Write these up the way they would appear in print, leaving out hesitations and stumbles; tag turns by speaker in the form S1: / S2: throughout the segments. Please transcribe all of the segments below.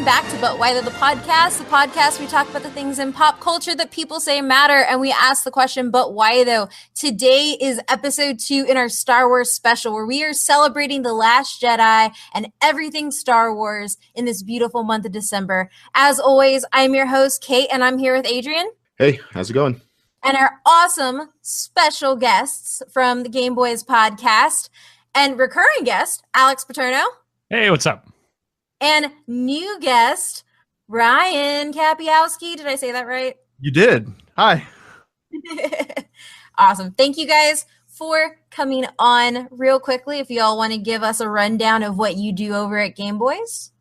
S1: back to But Why the podcast. The podcast we talk about the things in pop culture that people say matter, and we ask the question, but why though? Today is episode 2 in our Star Wars special, where we are celebrating The Last Jedi and everything Star Wars in this beautiful month of December. As always, I'm your host, Kate, and I'm here with Adrian.
S2: Hey, how's it going?
S1: And our awesome special guests from the Game Boys podcast, and recurring guest, Alex Paterno.
S3: Hey, what's up?
S1: And new guest, Ryan Kapiowski. Did I say that right?
S4: You did. Hi.
S1: Awesome. Thank you guys for coming on. Real quickly, if you all want to give us a rundown of what you do over at Game Boys.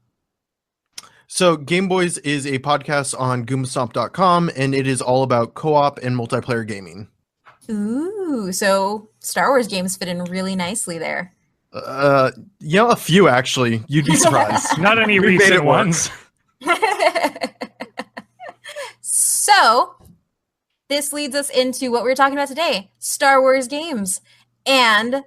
S4: So Game Boys is a podcast on goombastomp.com, and it is all about co-op and multiplayer gaming.
S1: Ooh, so Star Wars games fit in really nicely there.
S4: A few actually. You'd be surprised.
S3: Not any recent ones.
S1: So, this leads us into what we're talking about today, Star Wars games. And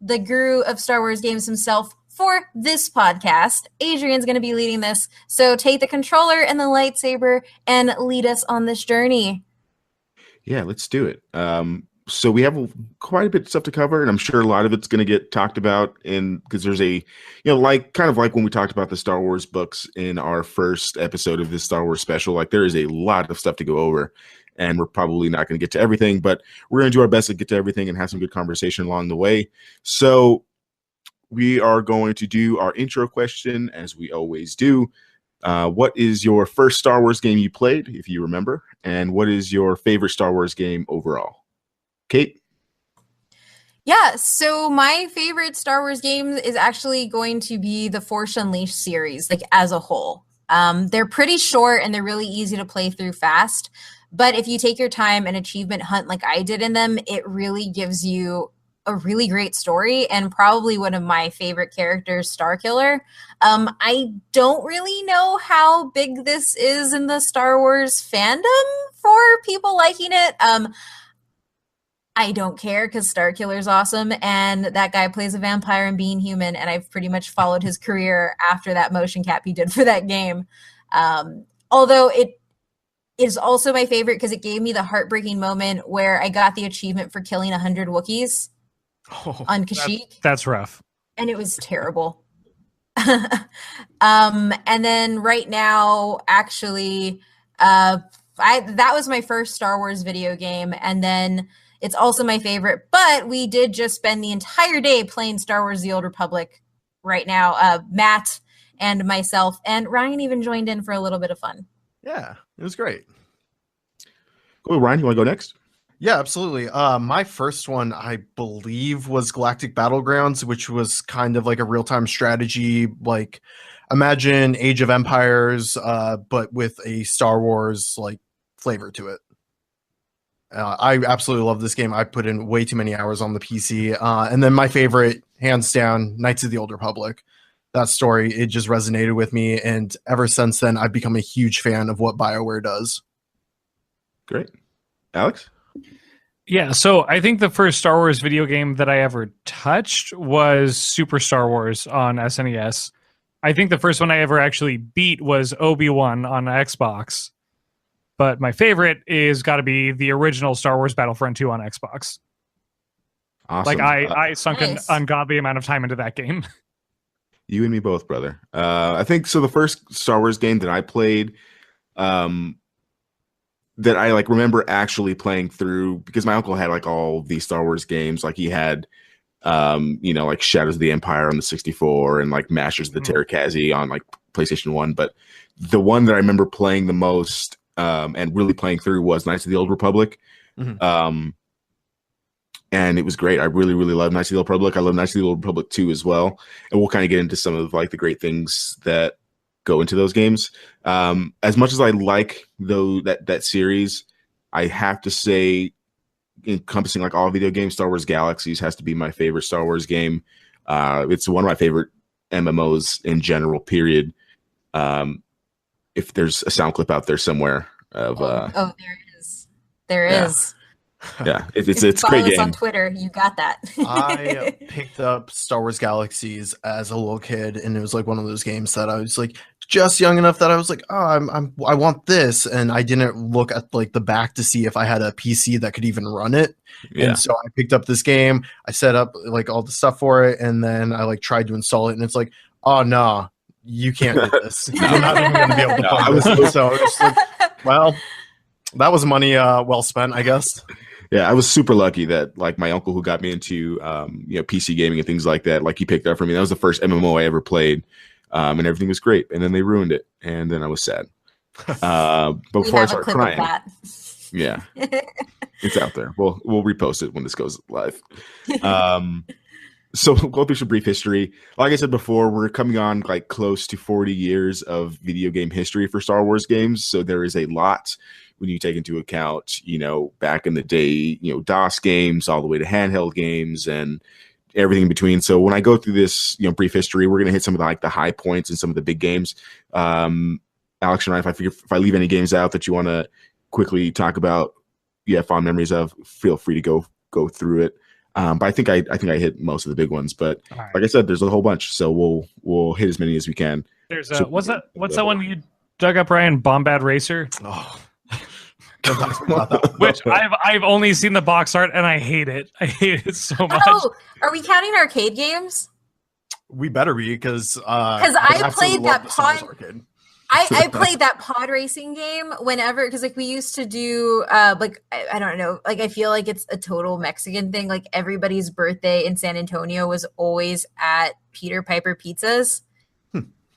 S1: the guru of Star Wars games himself for this podcast, Adrian's going to be leading this. So take the controller and the lightsaber and lead us on this journey.
S2: Yeah, let's do it. So we have quite a bit of stuff to cover, and I'm sure a lot of it's going to get talked about because there's kind of like when we talked about the Star Wars books in our first episode of this Star Wars special, like there is a lot of stuff to go over, and we're probably not going to get to everything, but we're going to do our best to get to everything and have some good conversation along the way. So we are going to do our intro question as we always do. What is your first Star Wars game you played, if you remember, and what is your favorite Star Wars game overall? Kate?
S1: Yeah, so my favorite Star Wars game is actually going to be the Force Unleashed series, like as a whole. They're pretty short and they're really easy to play through fast. But if you take your time and achievement hunt like I did in them, it really gives you a really great story and probably one of my favorite characters, Starkiller. I don't really know how big this is in the Star Wars fandom for people liking it. I don't care because Starkiller's awesome, and that guy plays a vampire and being human, and I've pretty much followed his career after that motion cap he did for that game. Although it is also my favorite because it gave me the heartbreaking moment where I got the achievement for killing 100 Wookiees on Kashyyyk.
S3: That's rough.
S1: And it was terrible. And then right now, actually, that was my first Star Wars video game, and then it's also my favorite, but we did just spend the entire day playing Star Wars The Old Republic right now. Matt and myself, and Ryan even joined in for a little bit of fun.
S4: Yeah, it was great.
S2: Cool. Ryan, you want to go next?
S4: Yeah, absolutely. My first one, I believe, was Galactic Battlegrounds, which was kind of like a real-time strategy, like imagine Age of Empires, but with a Star Wars like flavor to it. I absolutely love this game. I put in way too many hours on the PC. And then my favorite, hands down, Knights of the Old Republic. That story, it just resonated with me. And ever since then, I've become a huge fan of what BioWare does.
S2: Great. Alex?
S3: Yeah, so I think the first Star Wars video game that I ever touched was Super Star Wars on SNES. I think the first one I ever actually beat was Obi-Wan on Xbox. But my favorite is got to be the original Star Wars Battlefront 2 on Xbox.
S2: Awesome.
S3: Like I sunk
S1: Nice.
S3: an ungodly amount of time into that game.
S2: You and me both, brother. I think so. The first Star Wars game that I played, that I like remember actually playing through, because my uncle had like all these Star Wars games. Like he had, like Shadows of the Empire on the 64 and like Masters of the Terrakazi on like PlayStation 1. But the one that I remember playing the most and really playing through was Knights of the Old Republic.
S4: Mm-hmm.
S2: And it was great. I really, really love Knights of the Old Republic. I love Knights of the Old Republic 2 as well. And we'll kind of get into some of like the great things that go into those games. As much as I like that series, I have to say, encompassing like all video games, Star Wars Galaxies has to be my favorite Star Wars game. It's one of my favorite MMOs in general, period. If there's a sound clip out there somewhere of
S1: there is. There is.
S2: Yeah, it's a
S1: Follow
S2: great
S1: us on
S2: game.
S1: Twitter. You got that.
S4: I picked up Star Wars Galaxies as a little kid, and it was like one of those games that I was like just young enough that I was like, oh, I want this, and I didn't look at like the back to see if I had a PC that could even run it.
S2: Yeah.
S4: And so I picked up this game. I set up like all the stuff for it, and then I like tried to install it, and it's like, oh no, you can't do this. I'm not even going to be able to
S2: No,
S4: play
S2: I was-
S4: this. So it's just like, well, that was money well spent, I guess.
S2: Yeah, I was super lucky that like my uncle who got me into PC gaming and things like that, like he picked up for me. That was the first MMO I ever played, and everything was great. And then they ruined it, and then I was sad. But
S1: We
S2: before I
S1: have a
S2: start
S1: clip
S2: crying,
S1: of that.
S2: yeah, it's out there. We'll repost it when this goes live. So we'll go through some brief history. Like I said before, we're coming on like close to 40 years of video game history for Star Wars games. So there is a lot when you take into account, back in the day, DOS games all the way to handheld games and everything in between. So when I go through this, brief history, we're going to hit some of the high points and some of the big games. Alex and Ryan, if I leave any games out that you want to quickly talk about, you have fond memories of, feel free to go through it. But I think I hit most of the big ones. But
S3: right.
S2: Like I said, there's a whole bunch, so we'll hit as many as we can.
S3: There's what's that one you dug up, Ryan? Bombad Racer.
S4: Oh.
S3: Which I've only seen the box art and I hate it. I hate it so much.
S1: Oh, are we counting arcade games?
S4: We better be because
S1: I played that
S4: arcade.
S1: I played that pod racing game whenever, because like we used to do like I don't know, like I feel like it's a total Mexican thing. Like everybody's birthday in San Antonio was always at Peter Piper Pizzas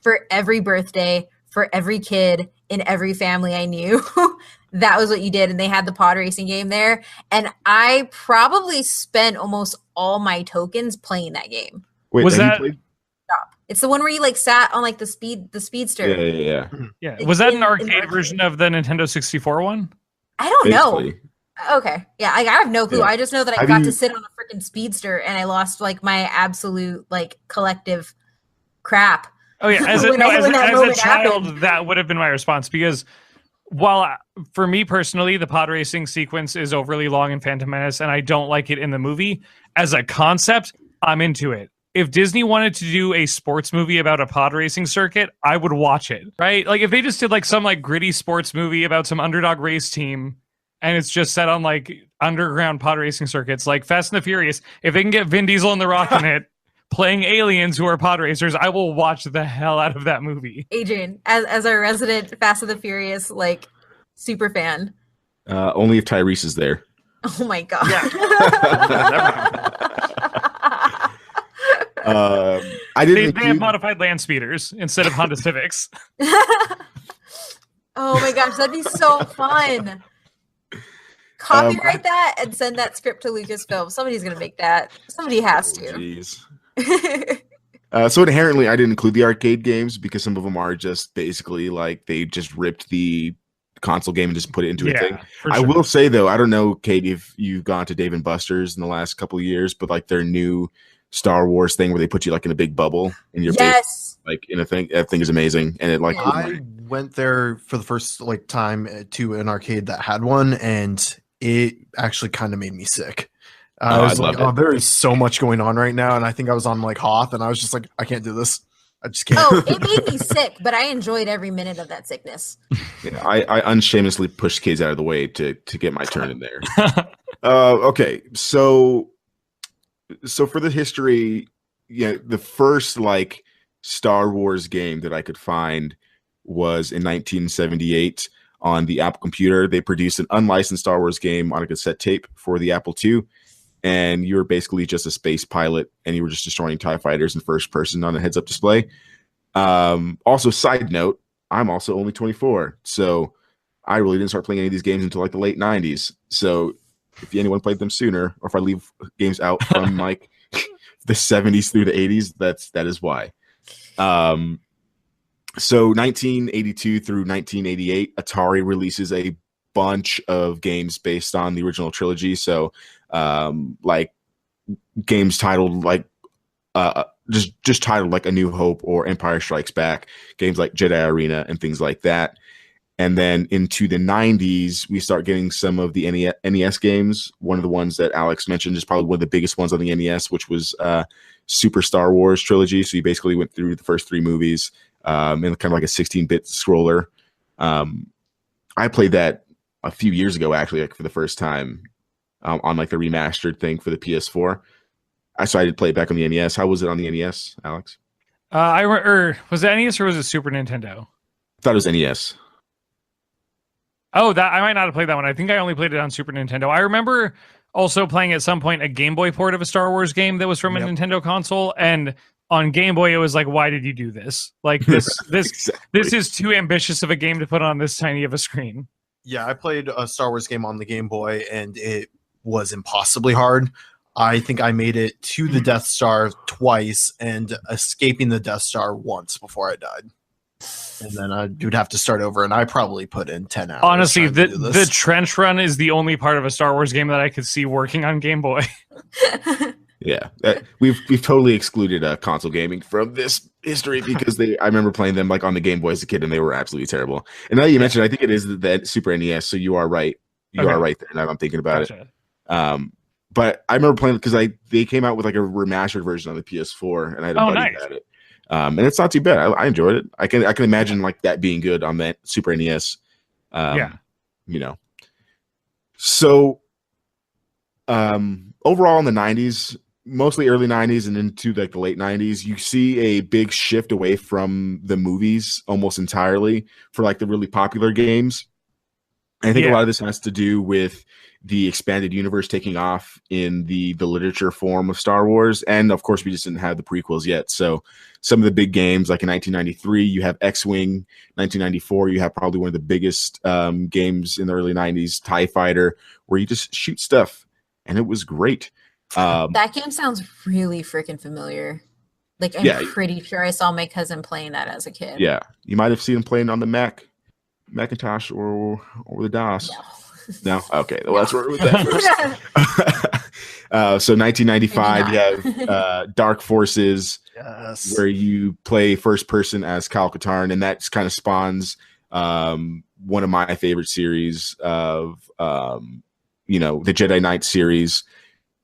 S1: for every birthday, for every kid in every family I knew. That was what you did, and they had the pod racing game there, and I probably spent almost all my tokens playing that game.
S2: Wait,
S3: Was that?
S1: It's the one where you like sat on like the speedster.
S2: Yeah.
S3: Yeah. Was that an arcade version of the Nintendo 64 one?
S1: I don't know.
S2: Basically.
S1: Okay. Yeah, I have no clue.
S2: Yeah.
S1: I just know that I
S2: Have
S1: got
S2: you-
S1: to sit on a freaking speedster and I lost like my absolute like collective crap.
S3: Oh yeah, as a
S1: When that moment
S3: child,
S1: happened.
S3: that would have been my response, because while for me personally, the pod racing sequence is overly long in Phantom Menace, and I don't like it in the movie, as a concept, I'm into it. If Disney wanted to do a sports movie about a pod racing circuit, I would watch it, right? Like if they just did like some like gritty sports movie about some underdog race team, and it's just set on like underground pod racing circuits, like Fast and the Furious, if they can get Vin Diesel and The Rock in it, playing aliens who are pod racers, I will watch the hell out of that movie.
S1: Adrian, as our resident Fast and the Furious like super fan.
S2: Only if Tyrese is there.
S1: Oh my god.
S2: I didn't.
S3: They have modified land speeders instead of Honda Civics.
S1: Oh my gosh, that'd be so fun. Copyright that and send that script to Lucasfilm. Somebody's gonna make that. Somebody has to.
S2: Jeez. So inherently, I didn't include the arcade games because some of them are just basically like they just ripped the console game and just put it into a thing.
S3: for
S2: I
S3: sure.
S2: will say though, I don't know, Kate, if you've gone to Dave and Buster's in the last couple of years, but like their new Star Wars thing where they put you like in a big bubble in your face,
S1: Yes.
S2: like in a thing. That thing is amazing, and it like
S4: I went there for the first like time to an arcade that had one, and it actually kind of made me sick. I
S2: Oh,
S4: was
S2: I
S4: like,
S2: loved it.
S4: there is so much going on right now, and I think I was on like Hoth, and I was just like, I can't do this. I just can't.
S1: Oh, it made me sick, but I enjoyed every minute of that sickness.
S2: Yeah, I unshamelessly pushed kids out of the way to get my turn in there. Okay, so for the history, the first like Star Wars game that I could find was in 1978 on the Apple computer. They produced an unlicensed Star Wars game on a cassette tape for the Apple II, and you were basically just a space pilot, and you were just destroying TIE fighters in first person on a heads-up display. Also, side note, I'm also only 24, so I really didn't start playing any of these games until like the late 90s. So if anyone played them sooner, or if I leave games out from like the 70s through the 80s, that is why. So 1982 through 1988, Atari releases a bunch of games based on the original trilogy. So like games titled like just titled like A New Hope or Empire Strikes Back, games like Jedi Arena and things like that. And then into the 90s, we start getting some of the NES games. One of the ones that Alex mentioned is probably one of the biggest ones on the NES, which was Super Star Wars trilogy. So you basically went through the first 3 movies in kind of like a 16-bit scroller. I played that a few years ago, actually, like for the first time on like the remastered thing for the PS4. So I did play it back on the NES. How was it on the NES, Alex?
S3: Was it NES or was it Super Nintendo?
S2: I thought it was NES.
S3: Oh, that I might not have played that one. I think I only played it on Super Nintendo. I remember also playing at some point a Game Boy port of a Star Wars game that was from a Nintendo console, and on Game Boy it was like, why did you do this? Like this
S2: Exactly.
S3: This is too ambitious of a game to put on this tiny of a screen.
S4: Yeah, I played a Star Wars game on the Game Boy, and it was impossibly hard. I think I made it to the Death Star twice and escaping the Death Star once before I died. And then I'd have to start over, and I probably put in 10 hours.
S3: Honestly, the trench run is the only part of a Star Wars game that I could see working on Game Boy.
S2: Yeah, we've totally excluded console gaming from this history because I remember playing them like on the Game Boy as a kid, and they were absolutely terrible. And now you mentioned, I think it is the Super NES, so you are right. You are right there. Now I'm thinking about it. But I remember playing because they came out with like a remastered version on the PS4, and I had a buddy that had it. And it's not too bad. I enjoyed it. I can imagine like that being good on that Super NES. You know. So overall in the 90s, mostly early 90s and into like the late 90s, you see a big shift away from the movies almost entirely for like the really popular games. And I think a lot of this has to do with the expanded universe taking off in the literature form of Star Wars. And of course, we just didn't have the prequels yet. So some of the big games, like in 1993, you have X-Wing. 1994, you have probably one of the biggest games in the early 90s, TIE Fighter, where you just shoot stuff. And it was great.
S1: That game sounds really freaking familiar. Like, I'm pretty sure I saw my cousin playing that as a kid.
S2: Yeah. You might have seen him playing on the Macintosh or the DOS. No? Okay. Well, that's where we're with that first. So 1995, you have Dark Forces, where you play first person as Kyle Katarn, and that kind of spawns one of my favorite series of, the Jedi Knight series,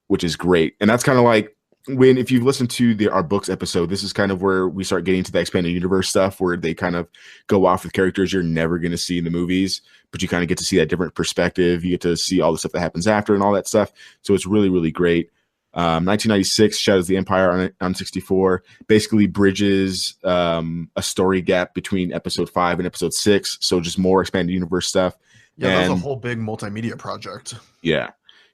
S2: which is great. And that's kind of like, if you've listened to our books episode, this is kind of where we start getting to the expanded universe stuff, where they kind of go off with characters you're never going to see in the movies, but you kind of get to see that different perspective. You get to see all the stuff that happens after and all that stuff. So it's really, really great. 1996, Shadows of the Empire on 64 basically bridges a story gap between episode 5 and episode 6. So just more expanded universe stuff.
S4: Yeah, that was a whole big multimedia project.
S2: Yeah.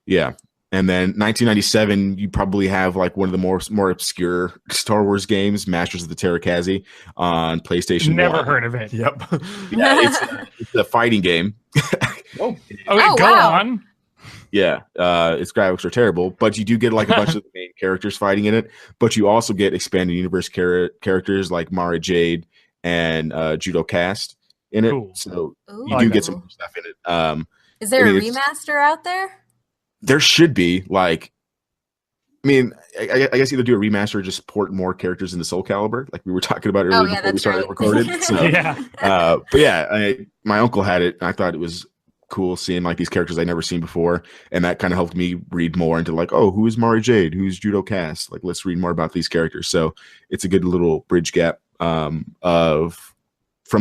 S2: Yeah. And then 1997, you probably have like one of the more obscure Star Wars games, Masters of the Terrakazi, on PlayStation.
S3: Never heard of it.
S4: Yep.
S2: Yeah, it's a fighting game.
S3: Go on.
S2: Yeah, its graphics are terrible, but you do get like a bunch of the main characters fighting in it. But you also get expanded universe characters like Mara Jade and Judo Cast in it.
S3: Cool.
S2: So you do get some stuff in it.
S1: Is there a remaster out there?
S2: There should be, like, I guess either do a remaster or just port more characters into Soul Calibur, like we were talking about earlier before we started recording. So, but yeah, my uncle had it, and I thought it was cool seeing like these characters I'd never seen before, and that kind of helped me read more into like, oh, who is Mara Jade? Who's Judo Cast? Like, let's read more about these characters. So it's a good little bridge gap from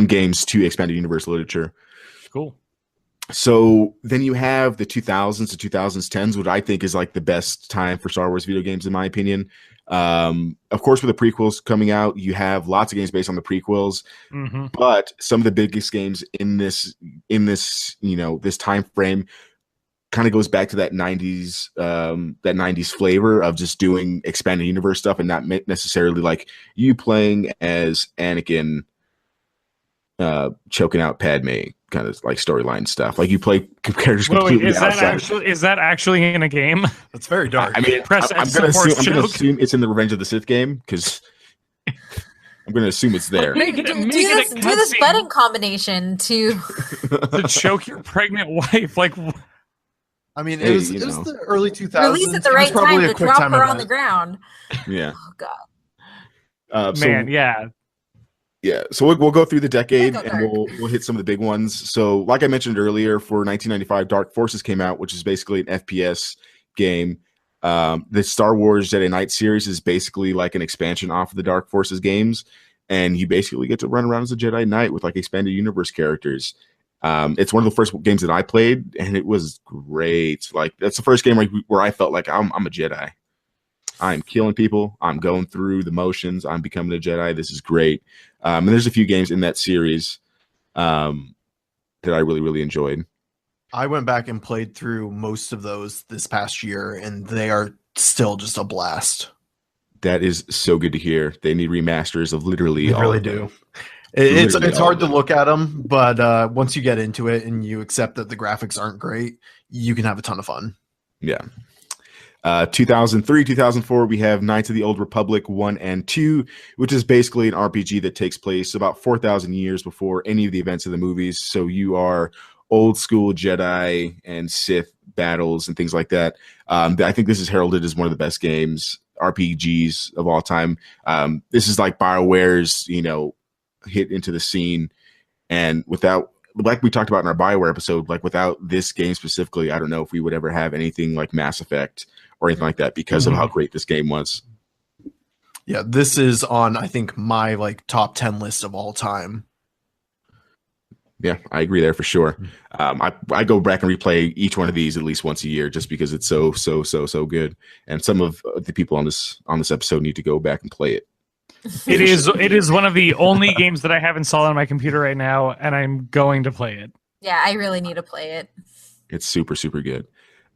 S2: games to expanded universe literature.
S3: Cool.
S2: So then you have the 2000s to 2010s, which I think is like the best time for Star Wars video games, in my opinion. Of course, with the prequels coming out, you have lots of games based on the prequels, but some of the biggest games in this this time frame kind of goes back to that 90s flavor of just doing expanded universe stuff and not necessarily like you playing as Anakin choking out Padme kind of like storyline stuff. Like you play characters completely outside.
S3: Is that actually in a game?
S4: That's very dark.
S2: I mean, I'm going to assume it's in the Revenge of the Sith game because I'm going to assume it's there.
S1: Do this button combination to
S3: choke your pregnant wife. Like,
S4: I mean, it was the early 2000s.
S1: Release at the right time to drop her on the ground.
S2: Yeah.
S1: Oh God.
S3: Man, yeah.
S2: Yeah, so we'll go through the decade
S1: Go
S2: and
S1: dark.
S2: we'll hit some of the big ones. So, like I mentioned earlier, for 1995, Dark Forces came out, which is basically an FPS game. The Star Wars Jedi Knight series is basically like an expansion off of the Dark Forces games, and you basically get to run around as a Jedi Knight with like expanded universe characters. It's one of the first games that I played, and it was great. Like that's the first game where I felt like I'm a Jedi. I'm killing people. I'm going through the motions. I'm becoming a Jedi. This is great. And there's a few games in that series that I really, really enjoyed.
S4: I went back and played through most of those this past year, and they are still just a blast.
S2: That is so good to hear. They need remasters of literally
S4: They
S2: all
S4: really
S2: of them.
S4: do. It's
S2: Literally all
S4: hard
S2: of
S4: to
S2: them.
S4: look at them, but once you get into it and you accept that the graphics aren't great, you can have a ton of fun.
S2: Yeah. 2003, 2004, we have Knights of the Old Republic 1 and 2, which is basically an RPG that takes place about 4,000 years before any of the events of the movies. So you are old school Jedi and Sith battles and things like that. I think this is heralded as one of the best games, RPGs of all time. This is like BioWare's, hit into the scene. And without, like we talked about in our BioWare episode, like without this game specifically, I don't know if we would ever have anything like Mass Effect or anything like that because of how great this game was.
S4: Yeah, this is on, I think, my like top 10 list of all time.
S2: Yeah, I agree there for sure. I go back and replay each one of these at least once a year just because it's so good. And some of the people on this episode need to go back and play it.
S3: It is one of the only games that I have installed on my computer right now, and I'm going to play it.
S1: Yeah, I really need to play it.
S2: It's super, super good.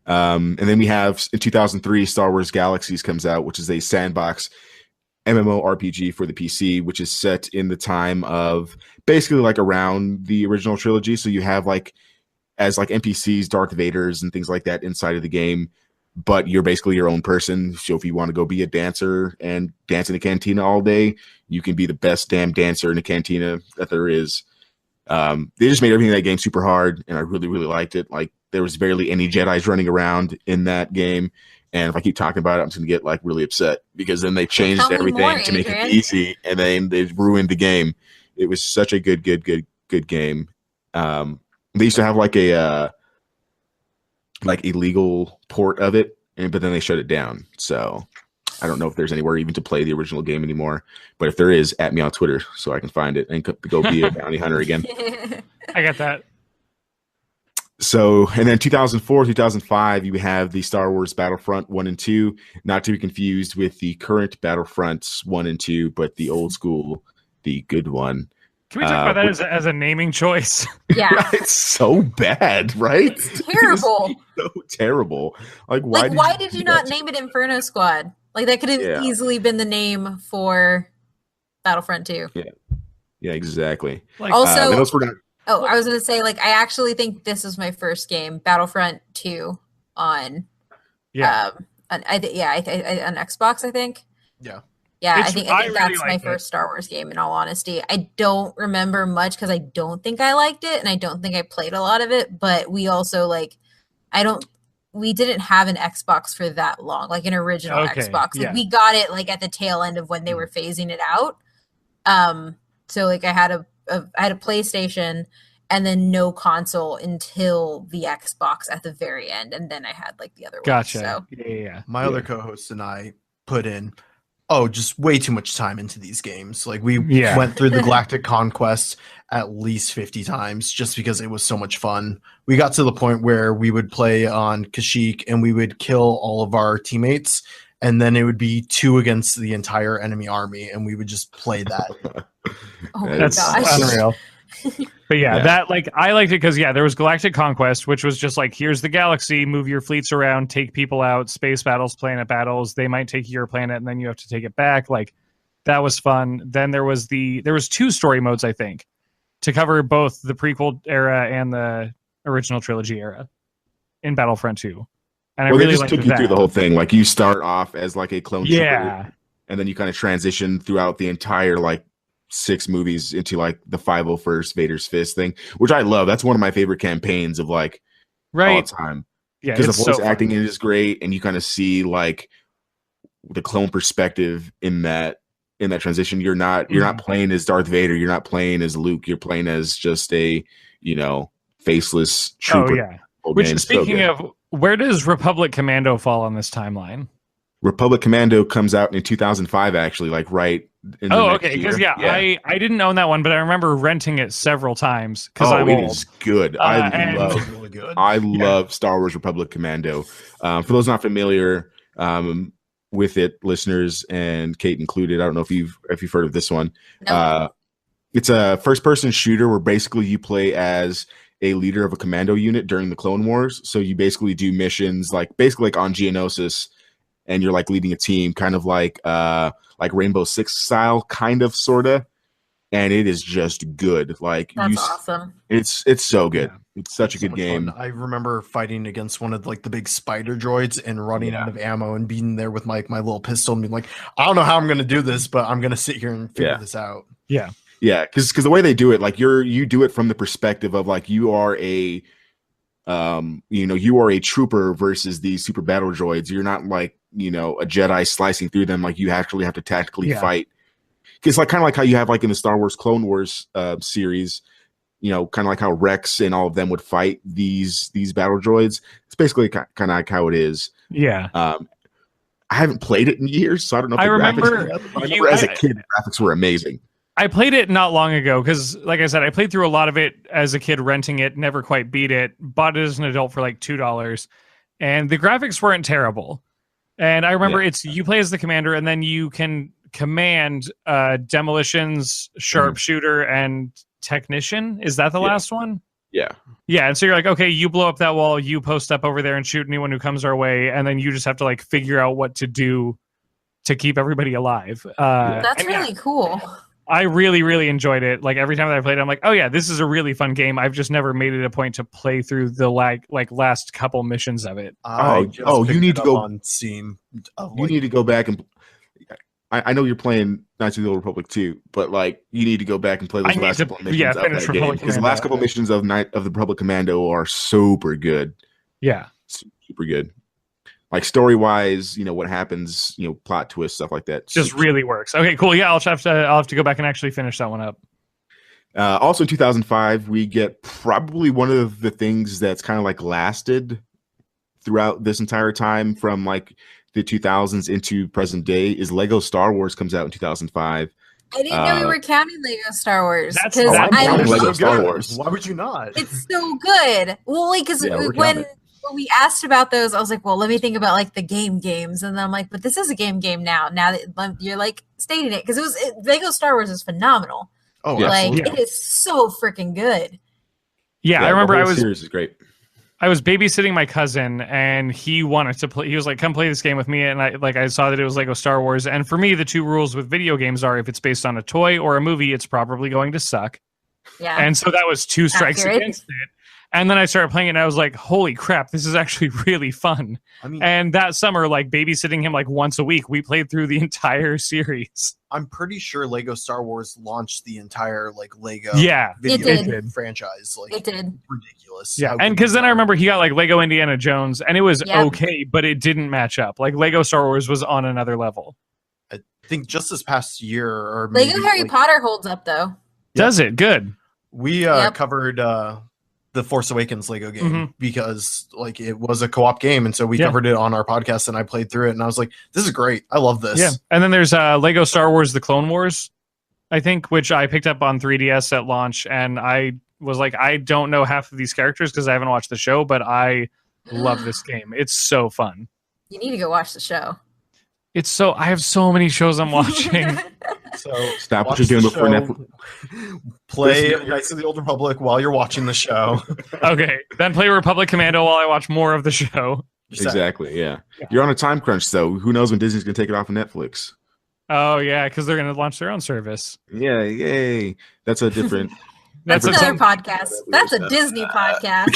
S2: And then we have in 2003, Star Wars Galaxies comes out, which is a sandbox MMORPG for the PC, which is set in the time of basically like around the original trilogy. So you have like NPCs, Darth Vaders and things like that inside of the game, but you're basically your own person. So if you want to go be a dancer and dance in a cantina all day, you can be the best damn dancer in a cantina that there is. They just made everything in that game super hard, and I really, really liked it. Like there was barely any Jedis running around in that game. And if I keep talking about it, I'm just gonna get like really upset because then they changed
S1: Tell me
S2: everything
S1: more,
S2: to make it
S1: Adrian.
S2: easy, and then they ruined the game. It was such a good game. They used to have like a illegal port of it, but then they shut it down. So I don't know if there's anywhere even to play the original game anymore. But if there is, at me on Twitter so I can find it and go be a bounty hunter again.
S3: I got that.
S2: So, and then 2004, 2005, you have the Star Wars Battlefront 1 and 2, not to be confused with the current Battlefronts 1 and 2, but the old school, the good one.
S3: Can we talk about that as a naming choice?
S1: Yeah.
S2: It's so bad, right?
S1: It's terrible.
S2: It's so terrible. Like, why
S1: did you not name it Inferno Squad? Like, that could have easily been the name for Battlefront 2.
S2: Yeah, exactly.
S3: Like,
S1: also,
S2: I
S1: was going to say, like, I actually think this was my first game, Battlefront 2, on on Xbox, I think.
S4: Yeah.
S1: Yeah, I think
S3: really
S1: that's my first Star Wars game, in all honesty. I don't remember much because I don't think I liked it, and I don't think I played a lot of it, but we also, we didn't have an Xbox for that long, like an original Xbox. Like, we got it, like, at the tail end of when they were phasing it out. So, like, I had a PlayStation and then no console until the Xbox at the very end, and then I had, like, the other one.
S3: Gotcha.
S1: So.
S3: Yeah.
S4: My other co-host and I put in just way too much time into these games. Like we went through the Galactic Conquest at least 50 times just because it was so much fun. We got to the point where we would play on Kashyyyk and we would kill all of our teammates, and then it would be 2 against the entire enemy army, and we would just play that.
S1: Oh my
S3: That's
S1: gosh.
S3: unreal. But that, like, I liked it because there was Galactic Conquest, which was just like, here's the galaxy, move your fleets around, take people out, space battles, planet battles. They might take your planet and then you have to take it back. Like, that was fun. Then there was 2 story modes, I think, to cover both the prequel era and the original trilogy era in Battlefront 2. And I really
S2: just
S3: liked
S2: took you through the whole thing. Like, you start off as like a clone trooper, and then you kind of transition throughout the entire like 6 movies into like the 501st Vader's Fist thing, which I love. That's one of my favorite campaigns of like all time.
S3: Yeah,
S2: because the voice acting in it is great, and you kind of see like the clone perspective in that in that transition. You're not playing as Darth Vader. You're not playing as Luke. You're playing as just a, faceless trooper.
S3: Oh yeah. Which, speaking of, where does Republic Commando fall on this timeline?
S2: Republic Commando comes out in 2005, actually, like right in the next
S3: okay. Because
S2: year.
S3: I didn't own that one, but I remember renting it several times because I'm old.
S2: It is good. I love Star Wars Republic Commando. For those not familiar with it, listeners and Kate included, I don't know if you've heard of this one.
S1: No.
S2: It's a first-person shooter where basically you play as a leader of a commando unit during the Clone Wars. So you basically do missions like on Geonosis, and you're like leading a team, kind of like Rainbow Six style, kind of, sorta. And it is just good. Like,
S1: that's awesome.
S2: It's so good. Yeah. It's such a good game.
S4: Fun. I remember fighting against one of like the big spider droids and running out of ammo and being there with my little pistol and being like, I don't know how I'm going to do this, but I'm going to sit here and figure this out.
S3: Yeah.
S2: Yeah, because the way they do it, like you do it from the perspective of like you are a trooper versus these super battle droids. You're not like a Jedi slicing through them. Like you actually have to tactically fight. It's like kind of like how you have like in the Star Wars Clone Wars series, kind of like how Rex and all of them would fight these battle droids. It's basically kind of like how it is.
S3: Yeah.
S2: I haven't played it in years, so I don't know. If
S3: I remember
S2: as a kid, the graphics were amazing.
S3: I played it not long ago because, like I said, I played through a lot of it as a kid, renting it, never quite beat it, bought it as an adult for like $2, and the graphics weren't terrible. And I remember you play as the commander, and then you can command demolitions, sharpshooter, and technician. Is that the last one?
S2: Yeah.
S3: Yeah, and so you're like, okay, you blow up that wall, you post up over there and shoot anyone who comes our way, and then you just have to like figure out what to do to keep everybody alive.
S1: That's really cool.
S3: I really, really enjoyed it. Like every time that I played it, I'm like, oh yeah, this is a really fun game. I've just never made it a point to play through the like last couple missions of it.
S2: You need to go
S4: on Steam.
S2: You need to go back and. I know you're playing Knights of the Old Republic too, but like you need to go back and play those last couple missions of that game, because the last couple missions of the Republic Commando are super good.
S3: Yeah,
S2: super good. Like story wise, what happens, plot twist, stuff like that.
S3: Just really works. Okay, cool. Yeah, I'll have to go back and actually finish that one up.
S2: Also in 2005, we get probably one of the things that's kind of like lasted throughout this entire time from like the 2000s into present day is Lego Star Wars comes out in 2005.
S1: I didn't know we were counting Lego Star Wars.
S2: I'm counting Lego Star Wars.
S4: Why would you not?
S1: It's so good. Well, because when we asked about those, I was like, well, let me think about like the games. And then I'm like, but this is a game now. Now that you're like stating it, because Lego Star Wars is phenomenal.
S2: Oh,
S1: it is so freaking good.
S3: Yeah, I remember
S2: series is great.
S3: I was babysitting my cousin and he wanted to play. He was like, come play this game with me. And I saw that it was Lego Star Wars. And for me, the two rules with video games are if it's based on a toy or a movie, it's probably going to suck.
S1: Yeah.
S3: And so that was two strikes against it. And then I started playing it and I was like, holy crap, this is actually really fun. And that summer, like babysitting him like once a week, we played through the entire series.
S4: I'm pretty sure Lego Star Wars launched the entire like Lego
S1: video
S4: franchise. Like,
S1: it did.
S4: Ridiculous.
S3: Yeah, and because then I remember he got like Lego Indiana Jones and it was okay, but it didn't match up. Like Lego Star Wars was on another level.
S4: I think just this past year or
S1: Lego Harry Potter holds up though.
S3: Does it? Good.
S4: We covered the Force Awakens Lego game because like it was a co-op game, and so we covered it on our podcast and I played through it and I was like, this is great. I love this.
S3: Yeah. And then there's Lego Star Wars The Clone Wars, I think, which I picked up on 3DS at launch, and I was like, I don't know half of these characters because I haven't watched the show, but I love this game. It's so fun.
S1: You need to go watch the show.
S3: I have so many shows I'm watching.
S4: So
S2: stop what you're doing before Netflix.
S4: Play Knights of the Old Republic while you're watching the show.
S3: Okay, then play Republic Commando while I watch more of the show.
S2: Exactly. Yeah. You're on a time crunch, though. Who knows when Disney's gonna take it off of Netflix?
S3: Oh yeah, because they're gonna launch their own service.
S2: Yeah, yay! That's a different.
S1: That's another podcast. That's a Disney podcast.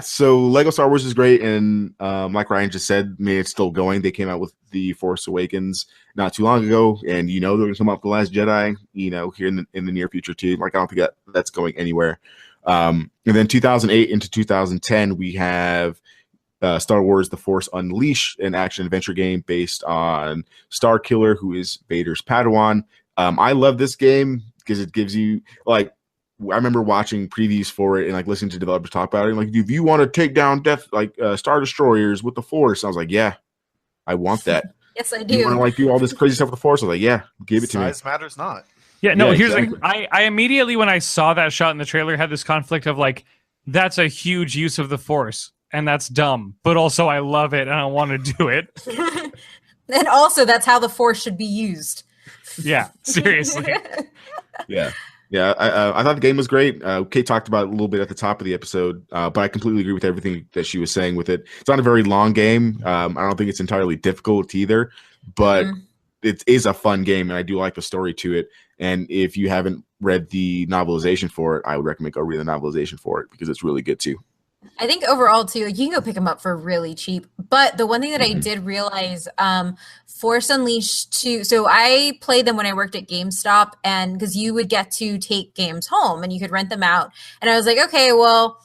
S2: So Lego Star Wars is great, and like Ryan just said, it's still going. They came out with The Force Awakens not too long ago, and they're going to come out with The Last Jedi, here in the near future too. Like I don't think that's going anywhere. And then 2008 into 2010, we have Star Wars: The Force Unleashed, an action adventure game based on Star Killer, who is Vader's Padawan. I love this game because it gives you like. I remember watching previews for it and like listening to developers talk about it. And, like, if you want to take down Star Destroyers with the Force, I was like, yeah, I want that.
S1: Yes, I do.
S2: You want to like do all this crazy stuff with the Force? I was like, yeah, give it to me.
S4: Size matters not.
S3: Yeah, no,
S2: Yeah,
S3: here's
S2: exactly.
S3: I immediately, when I saw that shot in the trailer, had this conflict of like, that's a huge use of the Force, and that's dumb, but also I love it and I want to do it.
S1: And also, that's how the Force should be used.
S3: Yeah, seriously.
S2: Yeah. Yeah, I thought the game was great. Kate talked about it a little bit at the top of the episode, but I completely agree with everything that she was saying with it. It's not a very long game. I don't think it's entirely difficult either, but it is a fun game, and I do like the story to it. And if you haven't read the novelization for it, I would recommend go read the novelization for it because it's really good too.
S1: I think overall too, like, you can go pick them up for really cheap. But the one thing that I did realize, Force Unleashed 2, so I played them when I worked at GameStop, and because you would get to take games home and you could rent them out. And I was like, okay, well,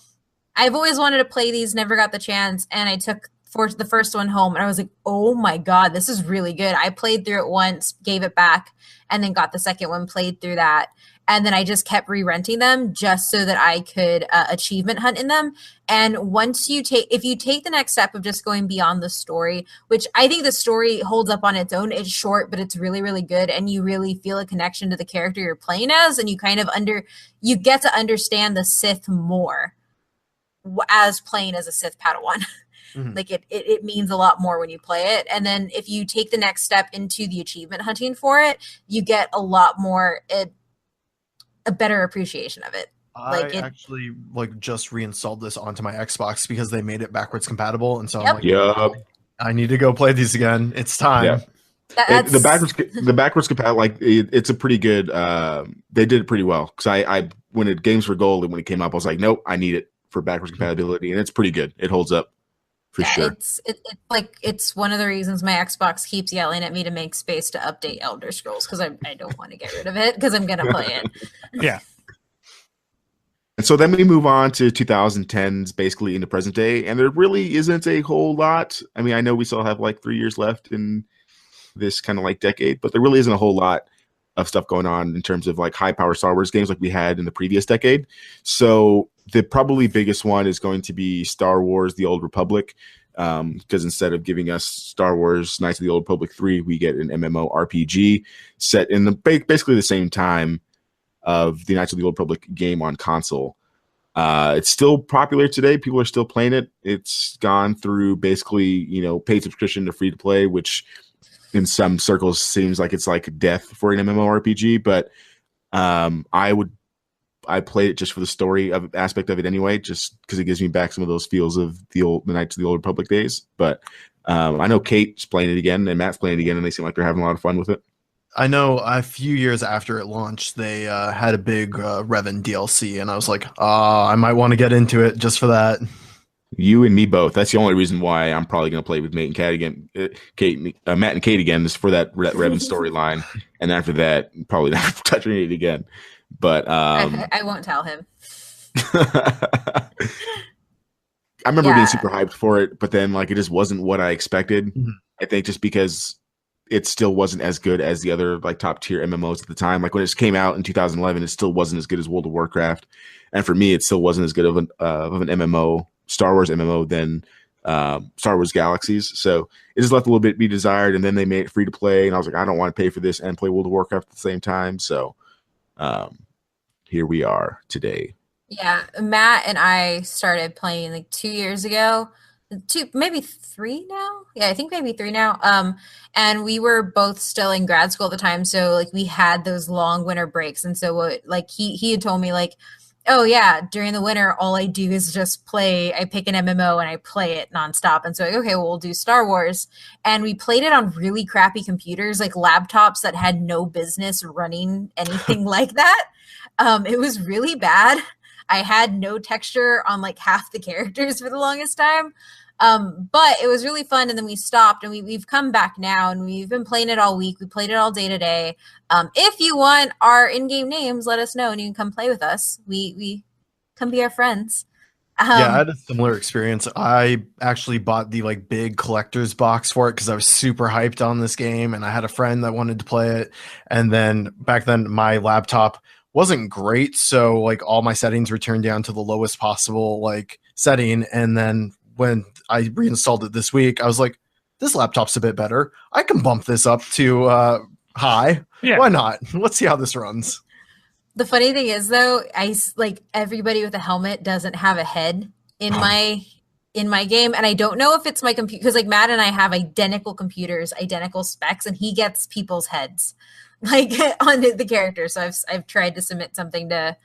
S1: I've always wanted to play these, never got the chance, and I took the first one home, and I was like, oh my god, this is really good. I played through it once, gave it back, and then got the second one, played through that. And then I just kept re-renting them just so that I could achievement hunt in them. And if you take the next step of just going beyond the story, which I think the story holds up on its own, it's short, but it's really, really good. And you really feel a connection to the character you're playing as. And you kind of you get to understand the Sith more as playing as a Sith Padawan. Like it means a lot more when you play it. And then if you take the next step into the achievement hunting for it, you get a lot more, a better appreciation of it.
S4: I actually just reinstalled this onto my Xbox because they made it backwards compatible, and so I'm like, I need to go play these again. It's time.
S2: Yeah. The backwards compatible, it's a pretty good. They did it pretty well because I when Games for Gold, when it came up, I was like, nope, I need it for backwards compatibility, and it's pretty good. It holds up for sure.
S1: It's one of the reasons my Xbox keeps yelling at me to make space to update Elder Scrolls, because I don't want to get rid of it because I'm gonna play it.
S3: Yeah.
S2: And so then we move on to 2010s, basically into present day, and there really isn't a whole lot. I mean, I know we still have like 3 years left in this kind of like decade, but there really isn't a whole lot of stuff going on in terms of like high power Star Wars games like we had in the previous decade. So the probably biggest one is going to be Star Wars: The Old Republic, because instead of giving us Star Wars Knights of the Old Republic 3, we get an MMORPG set in the basically the same time of the Knights of the Old Republic game on console. It's still popular today. People are still playing it. It's gone through basically, paid subscription to free to play, which in some circles seems like it's like death for an MMORPG, but I played it just for the story aspect of it anyway, just because it gives me back some of those feels of the Knights of the Old Republic days. But I know Kate's playing it again and Matt's playing it again, and they seem like they're having a lot of fun with it.
S4: I know a few years after it launched, they had a big Revan DLC, and I was like, I might want to get into it just for that.
S2: You and me both. That's the only reason why I'm probably going to play with Matt and Kate again. Matt and Kate again is for that Revan storyline, and after that, probably not touching it again. But
S1: I won't tell him.
S2: I remember being super hyped for it, but then it just wasn't what I expected. Mm-hmm. I think just because it still wasn't as good as the other top tier MMOs at the time. Like when it came out in 2011, it still wasn't as good as World of Warcraft, and for me, it still wasn't as good of an MMO, Star Wars MMO, than Star Wars Galaxies. So it just left a little bit to be desired. And then they made it free to play, and I was like, I don't want to pay for this and play World of Warcraft at the same time. So here we are today.
S1: Yeah, Matt and I started playing 2 years ago. Maybe 3 now. Yeah, I think maybe 3 now. And we were both still in grad school at the time, so we had those long winter breaks. And so he had told me oh yeah, during the winter all I do is just play. I pick an MMO and I play it nonstop. And so okay, well, we'll do Star Wars. And we played it on really crappy computers, laptops that had no business running anything like that. It was really bad. I had no texture on half the characters for the longest time. But it was really fun, and then we stopped, and we've come back now, and we've been playing it all week. We played it all day today. If you want our in-game names, let us know, and you can come play with us. We come be our friends.
S4: Yeah, I had a similar experience. I actually bought the like big collector's box for it because I was super hyped on this game, and I had a friend that wanted to play it. And then back then, my laptop wasn't great, so like all my settings were turned down to the lowest possible like setting. And then when I reinstalled it this week, I was like, "This laptop's a bit better. I can bump this up to high.
S3: Yeah.
S4: Why not? Let's see how this runs."
S1: The funny thing is, though, like everybody with a helmet doesn't have a head in my game, and I don't know if it's my computer because like Matt and I have identical computers, identical specs, and he gets people's heads like on the character. So I've tried to submit something to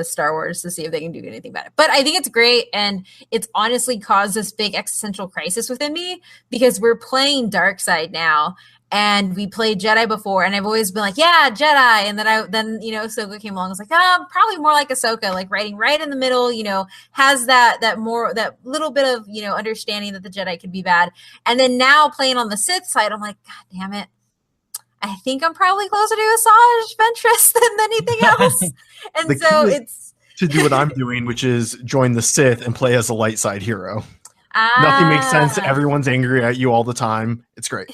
S1: Star Wars to see if they can do anything about it. But I think it's great, and it's honestly caused this big existential crisis within me because we're playing Dark Side now. And we played Jedi before, and I've always been like, yeah, Jedi. And then Ahsoka came along. I was like, probably more like Ahsoka, like writing right in the middle, has that little bit of, understanding that the Jedi could be bad. And then now playing on the Sith side, I'm like, God damn it. I think I'm probably closer to Asajj Ventress than anything else. And so it's
S4: to do what I'm doing, which is join the Sith and play as a light side hero. Nothing makes sense. Everyone's angry at you all the time. It's great.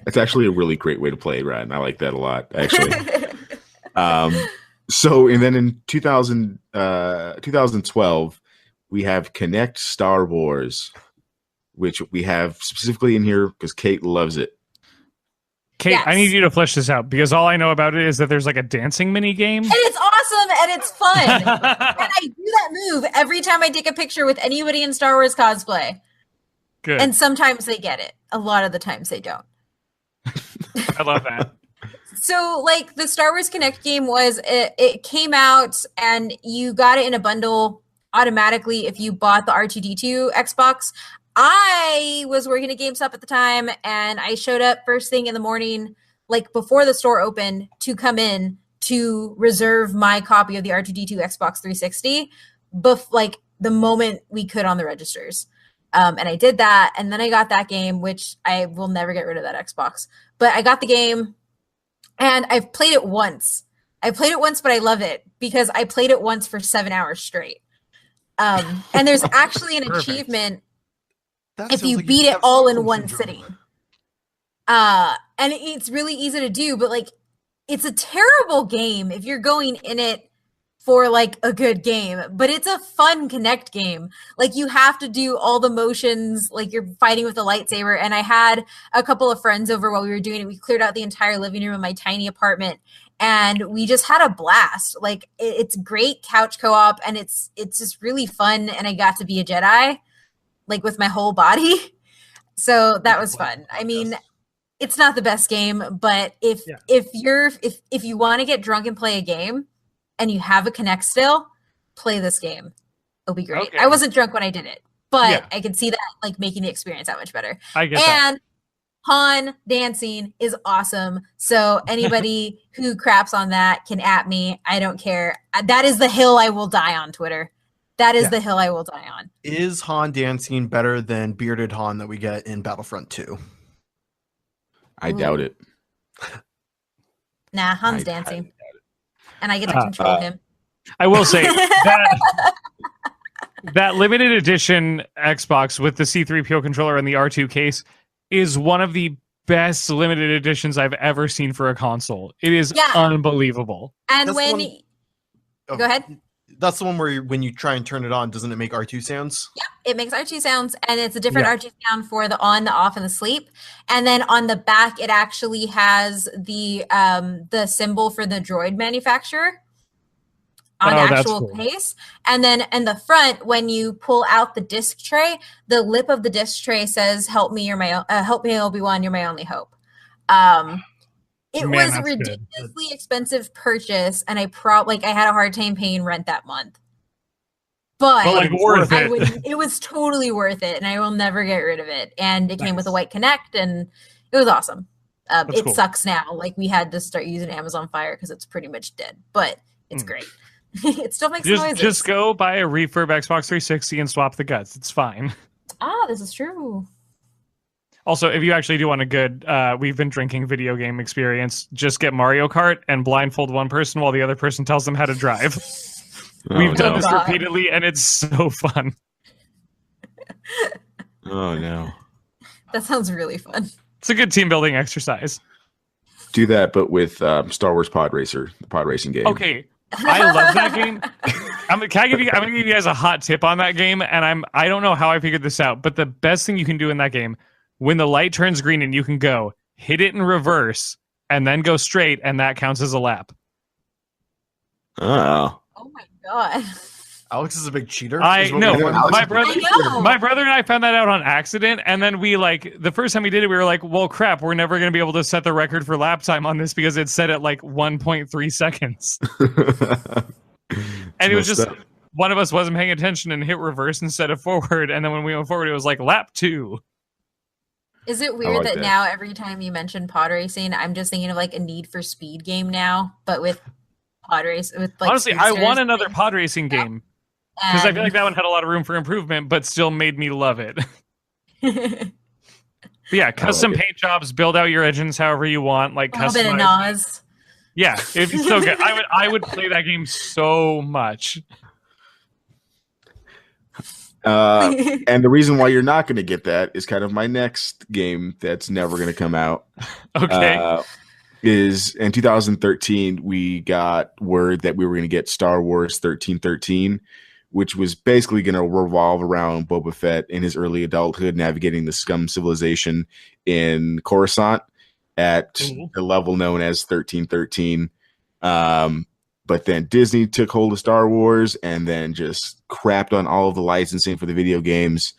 S2: That's actually a really great way to play, Ryan. I like that a lot, actually. So, and then in 2012, we have Connect Star Wars, which we have specifically in here because Kate loves it.
S3: Kate, yes. I need you to flesh this out because all I know about it is that there's like a dancing mini game.
S1: And it's awesome and it's fun. And I do that move every time I take a picture with anybody in Star Wars cosplay.
S3: Good.
S1: And sometimes they get it. A lot of the times they don't.
S3: I love that.
S1: So like the Star Wars Connect game it came out and you got it in a bundle automatically if you bought the R2-D2 Xbox. I was working at GameStop at the time, and I showed up first thing in the morning, like before the store opened, to come in to reserve my copy of the R2-D2 Xbox 360, like the moment we could on the registers. And I did that, and then I got that game, which I will never get rid of that Xbox. But I got the game, and I've played it once. But I love it because I played it once for 7 hours straight. And there's actually an achievement if you beat it all in one sitting. And it's really easy to do, but like it's a terrible game if you're going in it for like a good game, but it's a fun Connect game. Like you have to do all the motions, like you're fighting with a lightsaber. And I had a couple of friends over while we were doing it. We cleared out the entire living room of my tiny apartment and we just had a blast. Like it's great couch co-op and it's just really fun. And I got to be a Jedi, like with my whole body. So that was fun. I mean, it's not the best game, but if you want to get drunk and play a game and you have a Connect still, play this game. It'll be great. Okay. I wasn't drunk when I did it, but I can see that like making the experience that much better.
S3: I get that.
S1: And Han dancing is awesome. So anybody who craps on that can at me. I don't care. That is the hill I will die on, Twitter. That is the hill I will die on.
S4: Is Han dancing better than bearded Han that we get in Battlefront 2?
S2: I doubt it.
S1: Nah, Han's dancing. And I get to control him.
S3: I will say that limited edition Xbox with the C-3PO controller and the R2 case is one of the best limited editions I've ever seen for a console. It is unbelievable.
S1: And go ahead.
S4: That's the one where when you try and turn it on, doesn't it make R2 sounds?
S1: Yeah, it makes R2 sounds, and it's a different R2 sound for the on, the off, and the sleep. And then on the back, it actually has the symbol for the droid manufacturer on the actual case. And then in the front, when you pull out the disc tray, the lip of the disc tray says, "Help me, help me, Obi-Wan, you're my only hope." It was a ridiculously expensive purchase, and I had a hard time paying rent that month. But
S3: like worth it.
S1: It was totally worth it, and I will never get rid of it. And it came with a white Connect, and it was awesome. It sucks now. Like we had to start using Amazon Fire because it's pretty much dead, but it's great. It still makes noises.
S3: Just go buy a refurb Xbox 360 and swap the guts. It's fine.
S1: This is true.
S3: Also, if you actually do want a good we've been drinking video game experience, just get Mario Kart and blindfold one person while the other person tells them how to drive. We've done
S2: no.
S3: this repeatedly, and it's so fun.
S2: Oh no.
S1: That sounds really fun.
S3: It's a good team building exercise.
S2: Do that, but with Star Wars Pod Racer, the pod racing game.
S3: Okay, I love that game. I'm gonna give you guys a hot tip on that game, and I don't know how I figured this out, but the best thing you can do in that game, when the light turns green and you can go hit it in reverse and then go straight, and that counts as a lap.
S2: Oh.
S1: Oh my god.
S4: Alex is a big cheater.
S3: I know. My brother,
S1: I know.
S3: my brother and I found that out on accident, and then we the first time we did it, we were like, "Well, crap, we're never going to be able to set the record for lap time on this because it's set at 1.3 seconds." And it was just one of us wasn't paying attention and hit reverse instead of forward, and then when we went forward, it was like lap 2.
S1: Is it weird
S2: like
S1: that
S2: that.
S1: now every time you mention pod racing, I'm just thinking of a Need for Speed game now, but with pod race with
S3: Honestly, I want
S1: speedsters
S3: another pod racing game because I feel like that one had a lot of room for improvement, but still made me love it.
S1: and
S3: But yeah, custom
S2: it.
S3: paint jobs, build out your engines however you want,
S1: a little bit of
S3: customize.
S1: Nas.
S3: Yeah, it'd be so good. I would play that game so much.
S2: And the reason why you're not going to get that is kind of my next game that's never going to come out.
S3: Okay.
S2: Is in 2013 we got word that we were going to get Star Wars 1313, which was basically going to revolve around Boba Fett in his early adulthood navigating the scum civilization in Coruscant at the level known as 1313. But then Disney took hold of Star Wars and then just crapped on all of the licensing for the video games.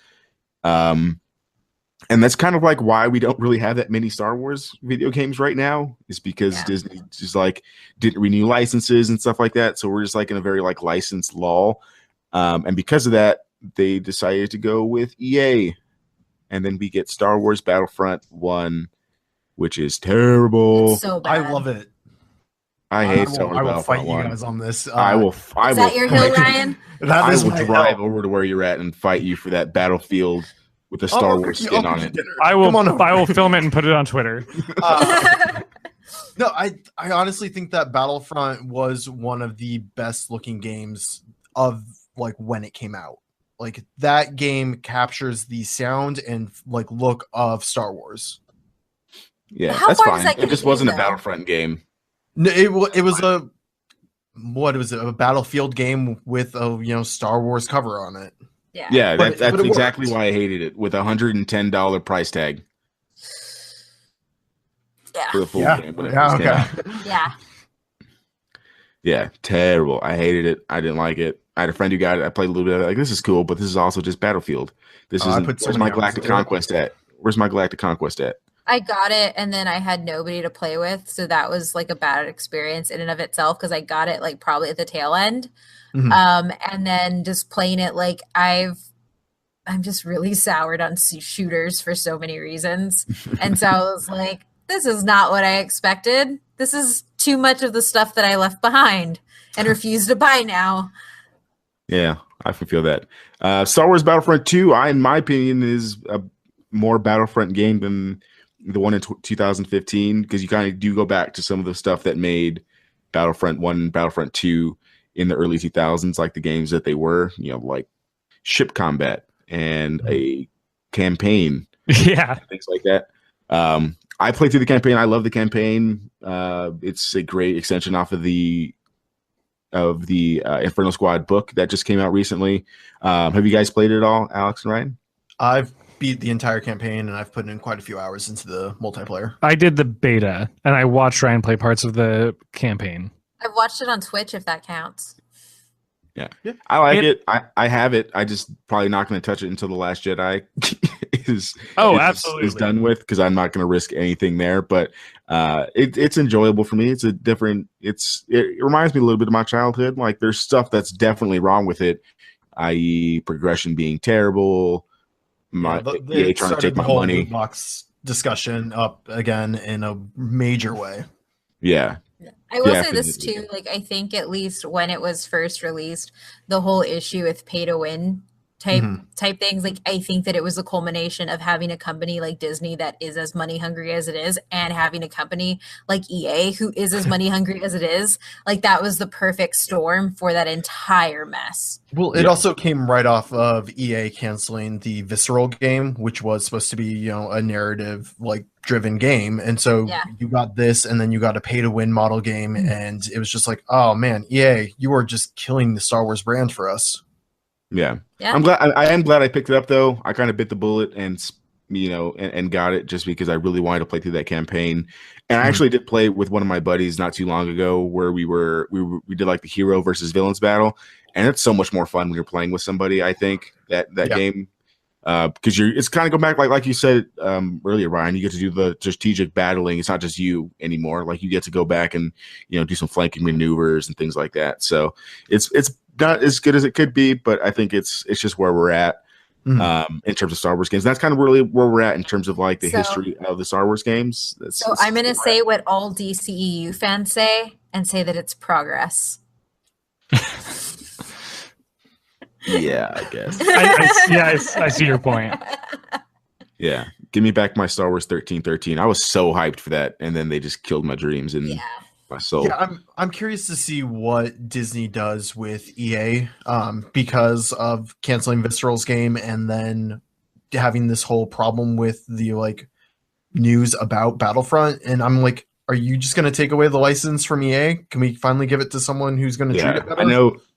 S2: And that's kind of why we don't really have that many Star Wars video games right now, is because Disney just didn't renew licenses and stuff like that. So we're just in a very license lull. And because of that, they decided to go with EA. And then we get Star Wars Battlefront 1, which is terrible.
S1: It's so bad.
S4: I love it.
S2: I hate Star Wars
S4: I will
S2: Battlefront
S4: fight
S2: 1.
S4: you guys on this.
S2: I will.
S1: Is that your hill, Ryan?
S4: That is
S2: I will
S4: my
S2: drive
S4: hill.
S2: over to where you're at and fight you for that battlefield with a Star Wars skin on it.
S3: I will.
S4: Come on over.
S3: I will film it and put it on Twitter.
S4: No, I honestly think that Battlefront was one of the best looking games of when it came out. That game captures the sound and look of Star Wars.
S2: Yeah,
S1: How
S2: that's
S1: far does
S2: fine.
S1: that
S2: It
S1: get
S2: just
S1: you,
S2: wasn't a
S1: though?
S2: Battlefront game.
S4: No, it was a a Battlefield game with a Star Wars cover on it.
S1: Yeah.
S2: Yeah,
S4: But
S2: that's
S4: it
S2: exactly
S4: worked.
S2: why I hated it, with a $110 price tag
S1: Yeah.
S2: for the full
S4: Yeah,
S2: game. But
S4: yeah,
S2: okay.
S1: Yeah.
S2: Yeah, terrible. I hated it. I didn't like it. I had a friend who got it. I played a little bit of it. This is cool, but this is also just Battlefield. This
S4: I
S2: isn't.
S4: put so
S2: Where's
S4: many
S2: my
S4: hours
S2: Galactic
S4: into it.
S2: Conquest at? Where's my Galactic Conquest at?
S1: I got it and then I had nobody to play with. So that was a bad experience in and of itself because I got it probably at the tail end.
S4: Mhm.
S1: And then just playing it I'm just really soured on shooters for so many reasons. And so I was like, this is not what I expected. This is too much of the stuff that I left behind and refuse to buy now.
S2: Yeah, I can feel that. Star Wars Battlefront 2, in my opinion, is a more Battlefront game than the one in 2015, because you kind of do go back to some of the stuff that made Battlefront 1 and Battlefront 2 in the early 2000s, like the games that they were, like ship combat and a campaign,
S3: Yeah.
S2: things like that. I played through the campaign. I love the campaign. It's a great extension off of the Inferno Squad book that just came out recently. Have you guys played it all, Alex and Ryan?
S4: I've beat the entire campaign and I've put in quite a few hours into the multiplayer.
S3: I did the beta and I watched Ryan play parts of the campaign.
S1: I've watched it on Twitch if that counts.
S2: Yeah. I like it. I have it. I just probably not going to touch it until the Last Jedi is
S3: absolutely
S2: done with, because I'm not going to risk anything there. But it's enjoyable for me. It's a different. It reminds me a little bit of my childhood. There's stuff that's definitely wrong with it, i.e., progression being terrible. EA trying to take my
S4: whole
S2: money.
S4: loot box discussion up again in a major way.
S2: Yeah.
S1: I will say this
S2: Definitely.
S1: too, I think at least when it was first released, the whole issue with pay to win type things. Like, I think that it was a culmination of having a company like Disney that is as money hungry as it is, and having a company like EA who is as money hungry as it is. Like, that was the perfect storm for that entire mess.
S4: Well, it also came right off of EA canceling the Visceral game, which was supposed to be, you know, a narrative like driven game. And so you got this, and then you got a pay to win model game, and it was just like, oh man, EA, you are just killing the Star Wars brand for us.
S2: Yeah. I'm glad. I am glad I picked it up though. I kind of bit the bullet and and got it just because I really wanted to play through that campaign. And I actually did play with one of my buddies not too long ago, where we did like the hero versus villains battle, and it's so much more fun when you're playing with somebody. I think that game, because it's kind of go back like you said earlier, Ryan. You get to do the strategic battling. It's not just you anymore. Like, you get to go back and do some flanking maneuvers and things like that. So it's not as good as it could be, but I think it's just where we're at in terms of Star Wars games. That's kind of really where we're at in terms of like the history of the Star Wars games.
S1: I'm going to say what all DCEU fans say, and say that it's progress.
S2: Yeah, I guess.
S3: I see your point.
S2: Yeah, give me back my Star Wars 1313. I was so hyped for that, and then they just killed my dreams and my soul.
S4: Yeah, I'm curious to see what Disney does with EA because of canceling Visceral's game and then having this whole problem with the like news about Battlefront. And I'm like, are you just going to take away the license from EA? Can we finally give it to someone who's going to treat it better?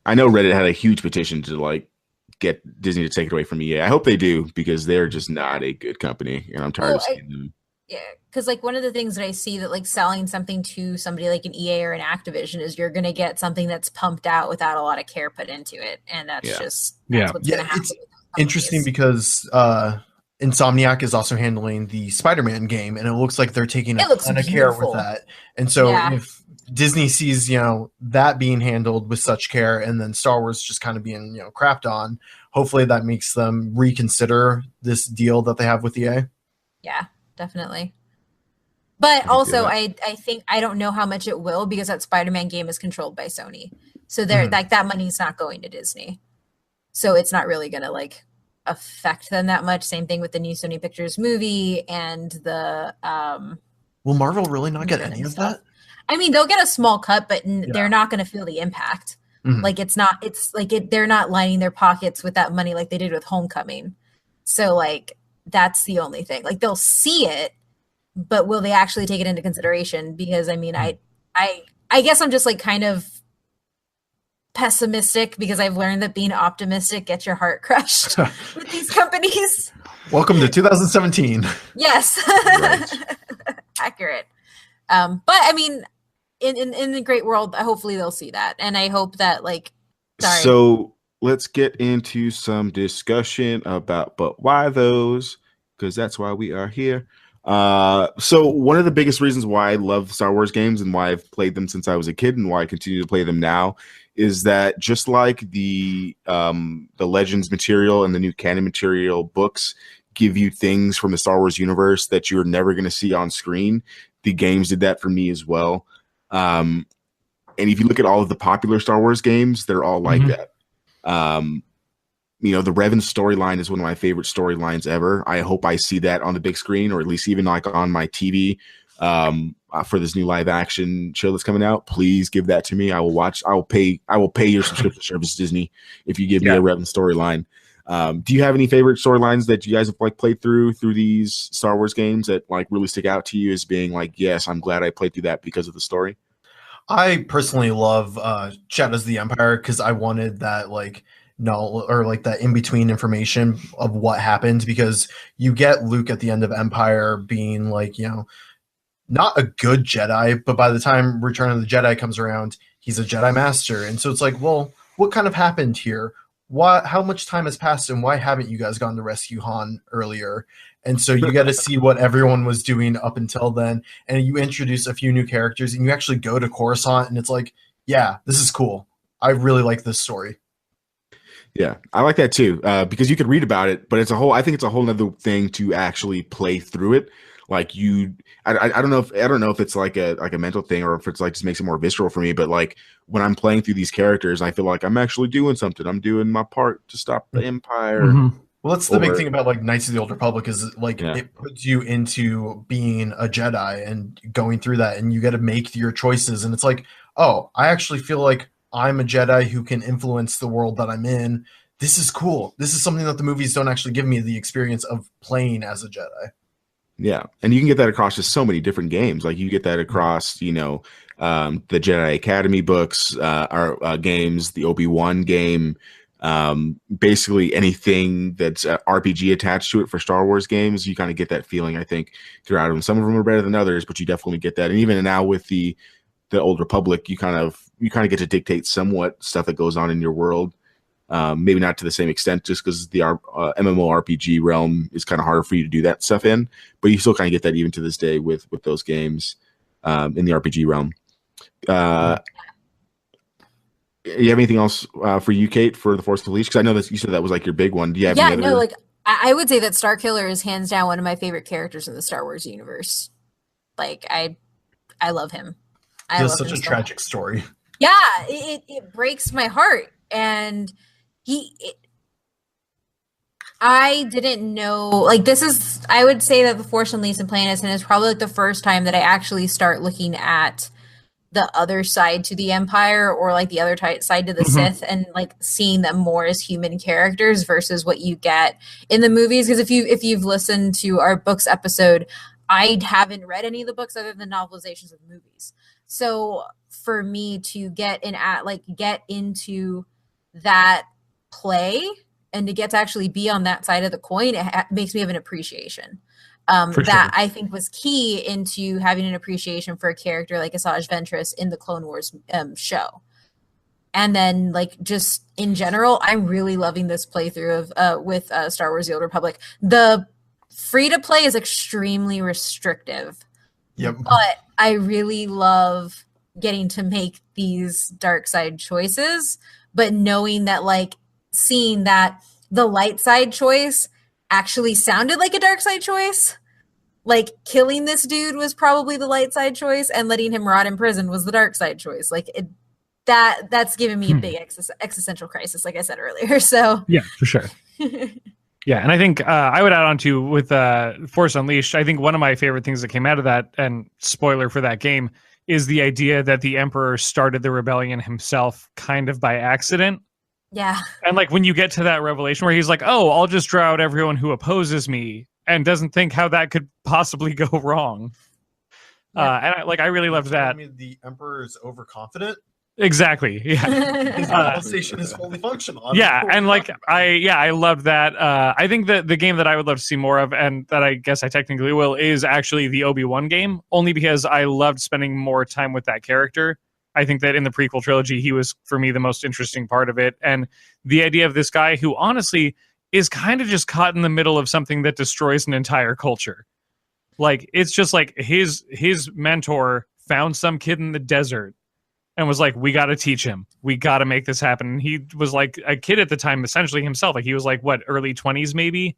S2: I know Reddit had a huge petition to like get Disney to take it away from EA. I hope they do, because they're just not a good company, and I'm tired of seeing them.
S1: Yeah, because like one of the things that I see that like selling something to somebody like an EA or an Activision is you're going to get something that's pumped out without a lot of care put into it, and that's what's going to happen.
S4: It's interesting because Insomniac is also handling the Spider-Man game, and it looks like they're taking a ton of care with that. And so if Disney sees that being handled with such care, and then Star Wars just kind of being crapped on, hopefully that makes them reconsider this deal that they have with EA.
S1: Yeah. Definitely. But also, I think, I don't know how much it will, because that Spider-Man game is controlled by Sony. So like that money's not going to Disney. So it's not really going to like affect them that much. Same thing with the new Sony Pictures movie and the
S4: will Marvel really not get any of that?
S1: I mean, they'll get a small cut, but they're not going to feel the impact. Like they're not lining their pockets with that money like they did with Homecoming. So like, that's the only thing. Like, they'll see it, but will they actually take it into consideration? Because I mean, I guess I'm just like kind of pessimistic, because I've learned that being optimistic gets your heart crushed with these companies.
S4: Welcome to 2017.
S1: Yes. Accurate. But I mean, in the great world, hopefully they'll see that. And I hope that
S2: So let's get into some discussion about, but why those? Because that's why we are here. So one of the biggest reasons why I love Star Wars games and why I've played them since I was a kid and why I continue to play them now is that just like the Legends material and the new canon material books give you things from the Star Wars universe that you're never going to see on screen, the games did that for me as well. And if you look at all of the popular Star Wars games, they're all like that. The Revan storyline is one of my favorite storylines ever. I hope I see that on the big screen, or at least even like on my TV for this new live action show that's coming out. Please give that to me. I will watch. I will pay your subscription service, Disney, if you give me a Revan storyline. Do you have any favorite storylines that you guys have like played through these Star Wars games that like really stick out to you as being like, yes, I'm glad I played through that because of the story?
S4: I personally love Shadows of the Empire, because I wanted that that in-between information of what happened, because you get Luke at the end of Empire being like, not a good Jedi, but by the time Return of the Jedi comes around, he's a Jedi Master. And so it's like, well, what kind of happened here? How much time has passed, and why haven't you guys gone to rescue Han earlier? And so you got to see what everyone was doing up until then, and you introduce a few new characters, and you actually go to Coruscant, and it's like, yeah, this is cool. I really like this story.
S2: Yeah, I like that too, because you could read about it, but I think it's a whole other thing to actually play through it. Like I don't know if it's like a mental thing or if it's like just makes it more visceral for me. But like when I'm playing through these characters, I feel like I'm actually doing something. I'm doing my part to stop the Empire.
S3: Mhm.
S4: Well, that's the big thing about like Knights of the Old Republic is like it puts you into being a Jedi and going through that, and you got to make your choices. And it's like, oh, I actually feel like I'm a Jedi who can influence the world that I'm in. This is cool. This is something that the movies don't actually give me the experience of playing as a Jedi.
S2: Yeah, and you can get that across just so many different games. Like you get that across, the Jedi Academy books, our games, the Obi-Wan game. Basically anything that's RPG attached to it for Star Wars games, you kind of get that feeling, I think, throughout them. Some of them are better than others, but you definitely get that. And even now with the Old Republic, you kind of get to dictate somewhat stuff that goes on in your world. Maybe not to the same extent, just because the MMORPG realm is kind of harder for you to do that stuff in, but you still kind of get that even to this day with those games in the RPG realm. You have anything else for you, Kate, for The Force Unleashed? Because I know that you said that was like your big one. Do you have any other...
S1: no, like I would say that Starkiller is hands down one of my favorite characters in the Star Wars universe. Like I love him.
S4: He has such a tragic story.
S1: Yeah, it breaks my heart, and I didn't know, like, I would say that The Force Unleashed and playing as him is probably like the first time that I actually start looking at the other side to the Empire, or like the other side to the Sith, and like seeing them more as human characters versus what you get in the movies. Because if you've listened to our books episode, I haven't read any of the books other than novelizations of the movies. So for me to get into that play and to get to actually be on that side of the coin, it makes me have an appreciation. That I think was key into having an appreciation for a character like Asajj Ventress in the Clone Wars show. And then, like, just in general, I'm really loving this playthrough of with Star Wars: The Old Republic. The free to play is extremely restrictive.
S4: Yep.
S1: But I really love getting to make these dark side choices, but knowing that, like, seeing that the light side choice actually sounded like a dark side choice. Like, killing this dude was probably the light side choice, and letting him rot in prison was the dark side choice. Like, that's given me a big existential crisis, like I said earlier. So
S3: yeah, for sure. Yeah, and I think I would add on to with Force Unleashed, I think one of my favorite things that came out of that, and spoiler for that game, is the idea that the Emperor started the rebellion himself kind of by accident.
S1: Yeah.
S3: And like when you get to that revelation where he's like, oh, I'll just draw out everyone who opposes me, and doesn't think how that could possibly go wrong. Yeah. And I really loved that.
S4: I mean, the Emperor is overconfident.
S3: Exactly. Yeah.
S4: His battle station is fully functional.
S3: Yeah, and like I loved that. I think that the game that I would love to see more of, and that I guess I technically will, is actually the Obi-Wan game, only because I loved spending more time with that character. I think that in the prequel trilogy, he was, for me, the most interesting part of it. And the idea of this guy who honestly is kind of just caught in the middle of something that destroys an entire culture. Like, it's just like his mentor found some kid in the desert and was like, we got to teach him. We got to make this happen. And he was like a kid at the time, essentially himself. Like, he was like, what, early 20s maybe?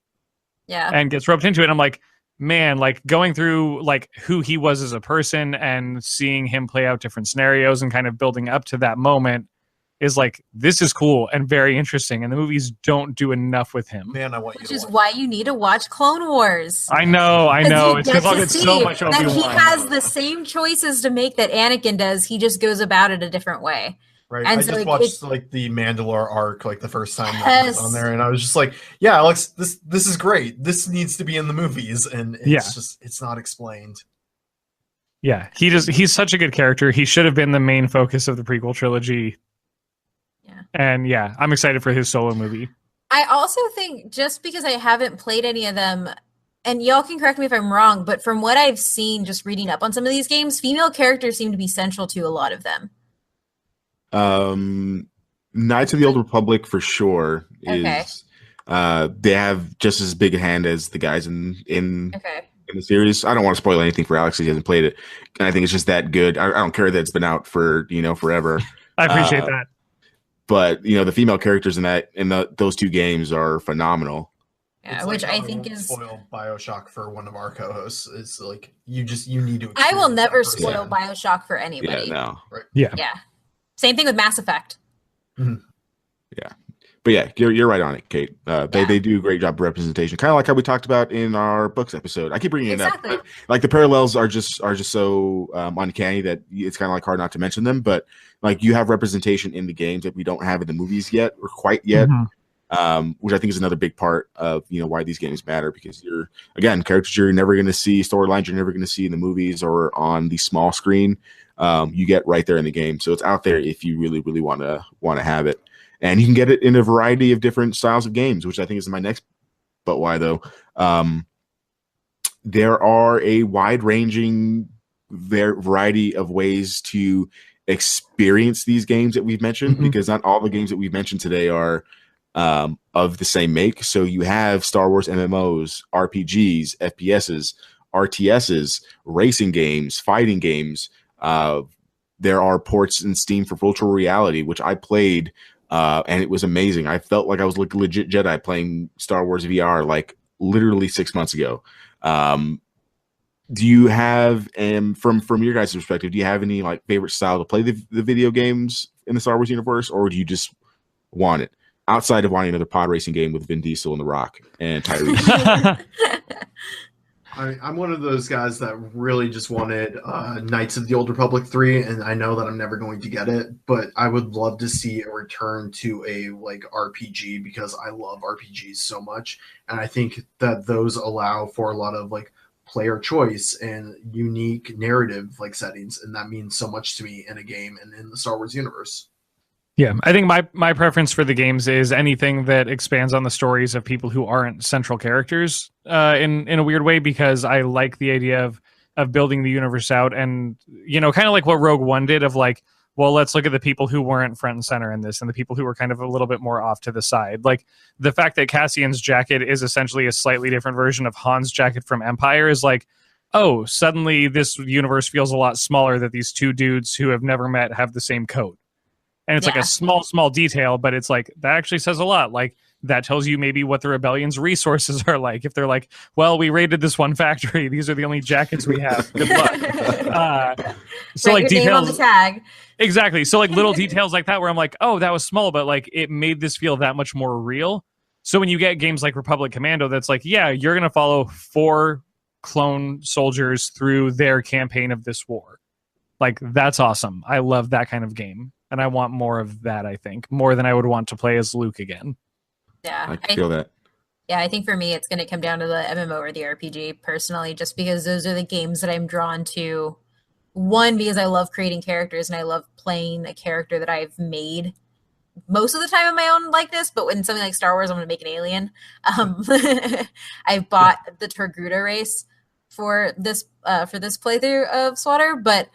S1: Yeah.
S3: And gets roped into it. I'm like, man, like going through like who he was as a person and seeing him play out different scenarios and kind of building up to that moment is like, this is cool and very interesting. And the movies don't do enough with him.
S4: Man, I want you
S1: Which
S4: to
S1: is
S4: watch.
S1: why you need to watch Clone Wars.
S3: I know. It's because I'll get
S1: see
S3: so much
S1: that
S3: Obi-Wan.
S1: he has the same choices to make that Anakin does. He just goes about it a different way.
S4: Right.
S1: And
S4: I
S1: so,
S4: just
S1: like,
S4: watched like the Mandalore arc like the first time that was on there, and I was just like, yeah, Alex, this is great. This needs to be in the movies, and it's not explained.
S3: Yeah, he's such a good character. He should have been the main focus of the prequel trilogy.
S1: Yeah.
S3: And yeah, I'm excited for his solo movie.
S1: I also think, just because I haven't played any of them, and y'all can correct me if I'm wrong, but from what I've seen just reading up on some of these games, female characters seem to be central to a lot of them.
S2: Knights of the Old Republic for sure is they have just as big a hand as the guys in the series. I don't want to spoil anything for Alex because he hasn't played it, and I think it's just that good. I don't care that it's been out for forever.
S3: I appreciate that.
S2: But the female characters in those two games are phenomenal.
S1: Yeah,
S4: It's
S1: which
S4: like
S1: I
S4: how
S1: think
S4: won't
S1: is.
S4: spoil BioShock for one of our co-hosts. It's like you need to.
S1: I will
S4: experience
S1: never
S4: that
S1: spoil
S4: firsthand.
S1: BioShock for
S2: Yeah,
S1: anybody.
S2: no.
S4: Right.
S3: Yeah.
S1: Yeah. Same thing with Mass Effect.
S2: Yeah. But yeah, you're right on it, Kate. They do a great job of representation, kind of like how we talked about in our books episode. I keep bringing it up,
S1: Exactly.
S2: but like the parallels are just so uncanny that it's kind of like hard not to mention them. But like you have representation in the games that we don't have in the movies yet, or quite yet, which I think is another big part of why these games matter, because you're again characters you're never going to see, storylines you're never going to see in the movies or on the small screen. You get right there in the game, so it's out there if you really want to have it. And you can get it in a variety of different styles of games, which I think is my next. But why though? There are a wide-ranging variety of ways to experience these games that we've mentioned, because not all the games that we've mentioned today are of the same make. So you have Star Wars MMOs, RPGs, FPSs, RTSs, racing games, fighting games. There are ports in Steam for virtual reality, which I played. And it was amazing. I felt like I was like a legit Jedi playing Star Wars VR like literally 6 months ago. Do you have, and from your guys' perspective, do you have any like favorite style to play the video games in the Star Wars universe, or do you just want it outside of wanting another pod racing game with Vin Diesel and The Rock and Tyrese?
S4: I'm one of those guys that really just wanted Knights of the Old Republic 3, and I know that I'm never going to get it, but I would love to see a return to a like RPG, because I love RPGs so much, and I think that those allow for a lot of like player choice and unique narrative like settings, and that means so much to me in a game and in the Star Wars universe.
S3: Yeah, I think my preference for the games is anything that expands on the stories of people who aren't central characters in a weird way, because I like the idea of building the universe out, and kind of like what Rogue One did, of like, well, let's look at the people who weren't front and center in this and the people who were kind of a little bit more off to the side. Like the fact that Cassian's jacket is essentially a slightly different version of Han's jacket from Empire is like, oh, suddenly this universe feels a lot smaller that these two dudes who have never met have the same coat. And it's like a small detail, but it's like, that actually says a lot. Like that tells you maybe what the rebellion's resources are like. If they're like, well, we raided this one factory, these are the only jackets we have. Good luck. So
S1: Write
S3: like
S1: your
S3: details
S1: name on the tag.
S3: Exactly. So like little details like that where I'm like, oh, that was small, but like it made this feel that much more real. So when you get games like Republic Commando, that's like, yeah, you're going to follow 4 clone soldiers through their campaign of this war. Like that's awesome. I love that kind of game. And I want more of that, I think, more than I would want to play as Luke again.
S1: Yeah,
S2: I can feel that.
S1: Yeah, I think for me, it's going to come down to the MMO or the RPG personally, just because those are the games that I'm drawn to. One, because I love creating characters and I love playing a character that I've made most of the time in my own likeness. But when something like Star Wars, I'm going to make an alien. I bought the Torguda race for this playthrough of Swatter, but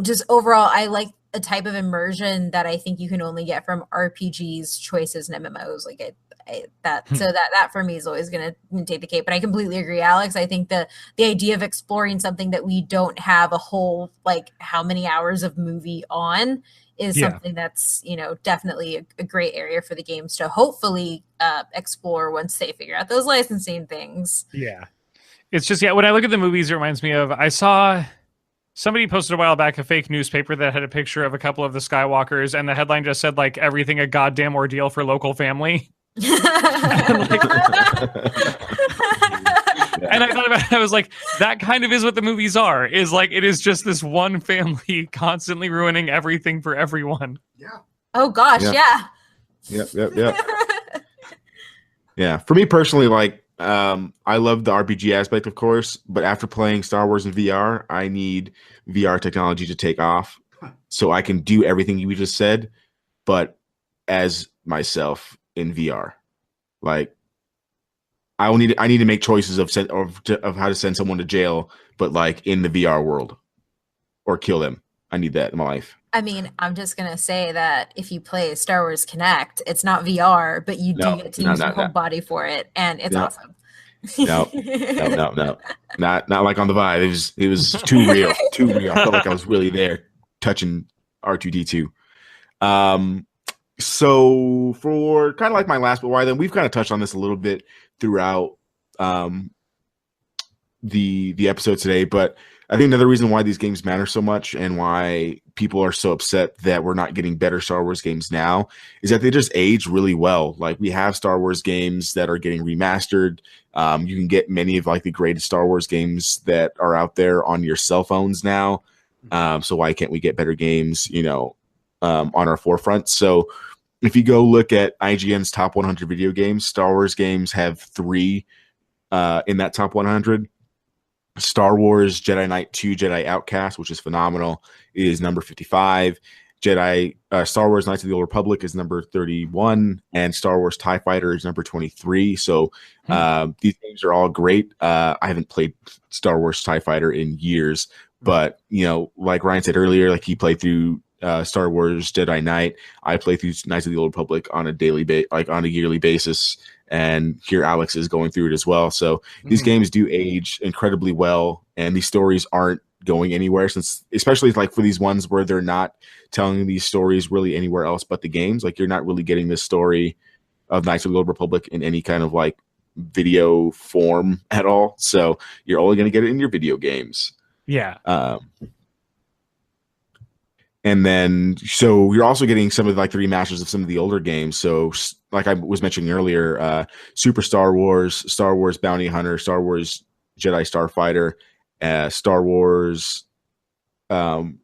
S1: just overall, I like a type of immersion that I think you can only get from RPGs, choices, and MMOs. Like that for me is always going to take the cake. But I completely agree, Alex. I think the idea of exploring something that we don't have a whole like how many hours of movie on is something that's definitely a great area for the games to hopefully explore once they figure out those licensing things.
S3: Yeah, it's just when I look at the movies, it reminds me of I saw. Somebody posted a while back a fake newspaper that had a picture of a couple of the Skywalkers, and the headline just said, like, everything a goddamn ordeal for local family. And I thought about it, I was like, that kind of is what the movies are, is like, it is just this one family constantly ruining everything for everyone.
S4: Yeah.
S1: Oh, gosh, yeah.
S2: Yep. Yeah. For me personally, like, I love the RPG aspect, of course, but after playing Star Wars in VR, I need VR technology to take off so I can do everything you just said, but as myself in VR. Like, I need to make choices of how to send someone to jail, but like in the VR world, or kill them. I need that in my life.
S1: I mean, I'm just going to say that if you play Star Wars Connect, it's not VR, but you do get to use your whole body for it, and it's awesome.
S2: No. Not like on the Vive. It was too real. Too real. I felt like I was really there touching R2-D2. So for kind of like my last, but why then we've kind of touched on this a little bit throughout the episode today, but I think another reason why these games matter so much and why people are so upset that we're not getting better Star Wars games now is that they just age really well. Like, we have Star Wars games that are getting remastered. You can get many of like the greatest Star Wars games that are out there on your cell phones now. So why can't we get better games, on our forefront? So if you go look at IGN's top 100 video games, Star Wars games have 3 in that top 100. Star Wars Jedi Knight 2 Jedi Outcast, which is phenomenal, is number 55. Star Wars Knights of the Old Republic is number 31, and Star Wars TIE Fighter is number 23. So these games are all great. I haven't played Star Wars TIE Fighter in years, but like Ryan said earlier, like he played through Star Wars Jedi Knight. I play through Knights of the Old Republic on a on a yearly basis, and here Alex is going through it as well. So these games do age incredibly well, and these stories aren't going anywhere, since especially like for these ones where they're not telling these stories really anywhere else but the games. Like, you're not really getting this story of Knights of the Old Republic in any kind of like video form at all. So you're only going to get it in your video games.
S3: Yeah.
S2: And then, so you're also getting some of like the remasters of some of the older games. So like I was mentioning earlier, Super Star Wars Bounty Hunter, Star Wars Jedi Starfighter, Star Wars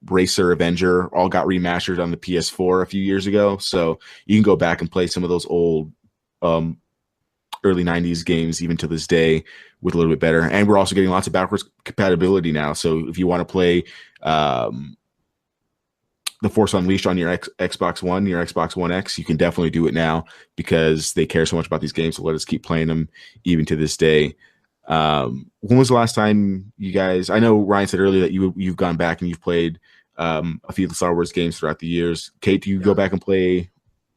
S2: Racer Avenger all got remastered on the PS4 a few years ago. So you can go back and play some of those old early 90s games even to this day with a little bit better. And we're also getting lots of backwards compatibility now. So if you want to play The Force Unleashed on your Xbox One, your Xbox One X, you can definitely do it now because they care so much about these games. So let us keep playing them even to this day. When was the last time you guys? I know Ryan said earlier that you've gone back and you've played a few of the Star Wars games throughout the years. Kate, do you go back and play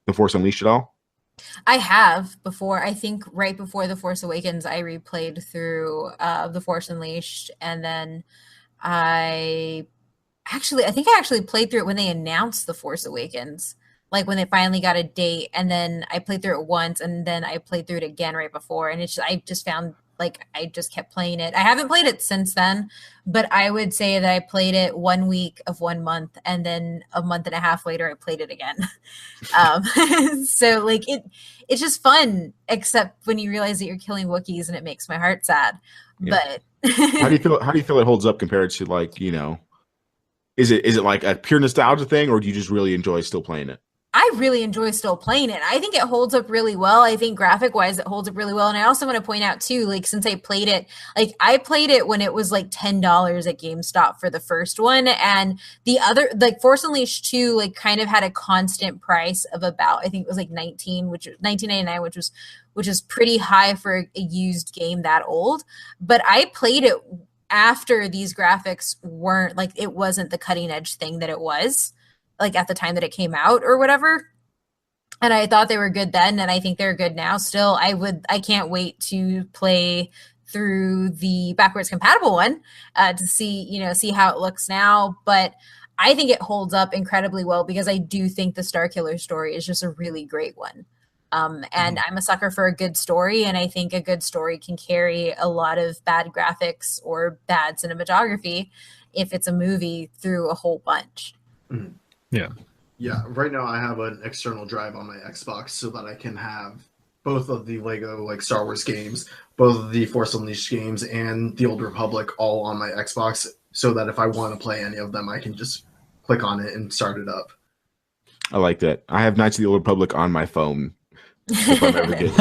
S2: The Force Unleashed at all?
S1: I have before. I think right before The Force Awakens, I replayed through The Force Unleashed, and then I think I actually played through it when they announced The Force Awakens, like when they finally got a date, and then I played through it once, and then I played through it again right before, and I just found like I just kept playing it. I haven't played it since then, but I would say that I played it 1 week of 1 month, and then a month and a half later I played it again. So like it's just fun, except when you realize that you're killing Wookiees, and it makes my heart sad. Yeah. But
S2: how do you feel it holds up compared to, like, is it like a pure nostalgia thing, or do you just really enjoy still playing it?
S1: I really enjoy still playing it. I think it holds up really well. I think graphic wise, it holds up really well. And I also want to point out too, like, since I played it, like I played it when it was like $10 at GameStop for the first one. And the other, like Force Unleashed 2, like kind of had a constant price of about, I think it was like $19.99, which is pretty high for a used game that old. But I played it after these graphics weren't like, it wasn't the cutting edge thing that it was like at the time that it came out or whatever. And I thought they were good then, and I think they're good now still. I can't wait to play through the backwards compatible one to see how it looks now. But I think it holds up incredibly well because I do think the Starkiller story is just a really great one. And I'm a sucker for a good story, and I think a good story can carry a lot of bad graphics or bad cinematography if it's a movie through a whole bunch.
S4: Mm-hmm. Yeah. Right now I have an external drive on my Xbox so that I can have both of the Lego like Star Wars games, both of the Force Unleashed games, and the Old Republic all on my Xbox, so that if I want to play any of them, I can just click on it and start it up.
S2: I like that. I have Knights of the Old Republic on my phone. If I'm ever getting,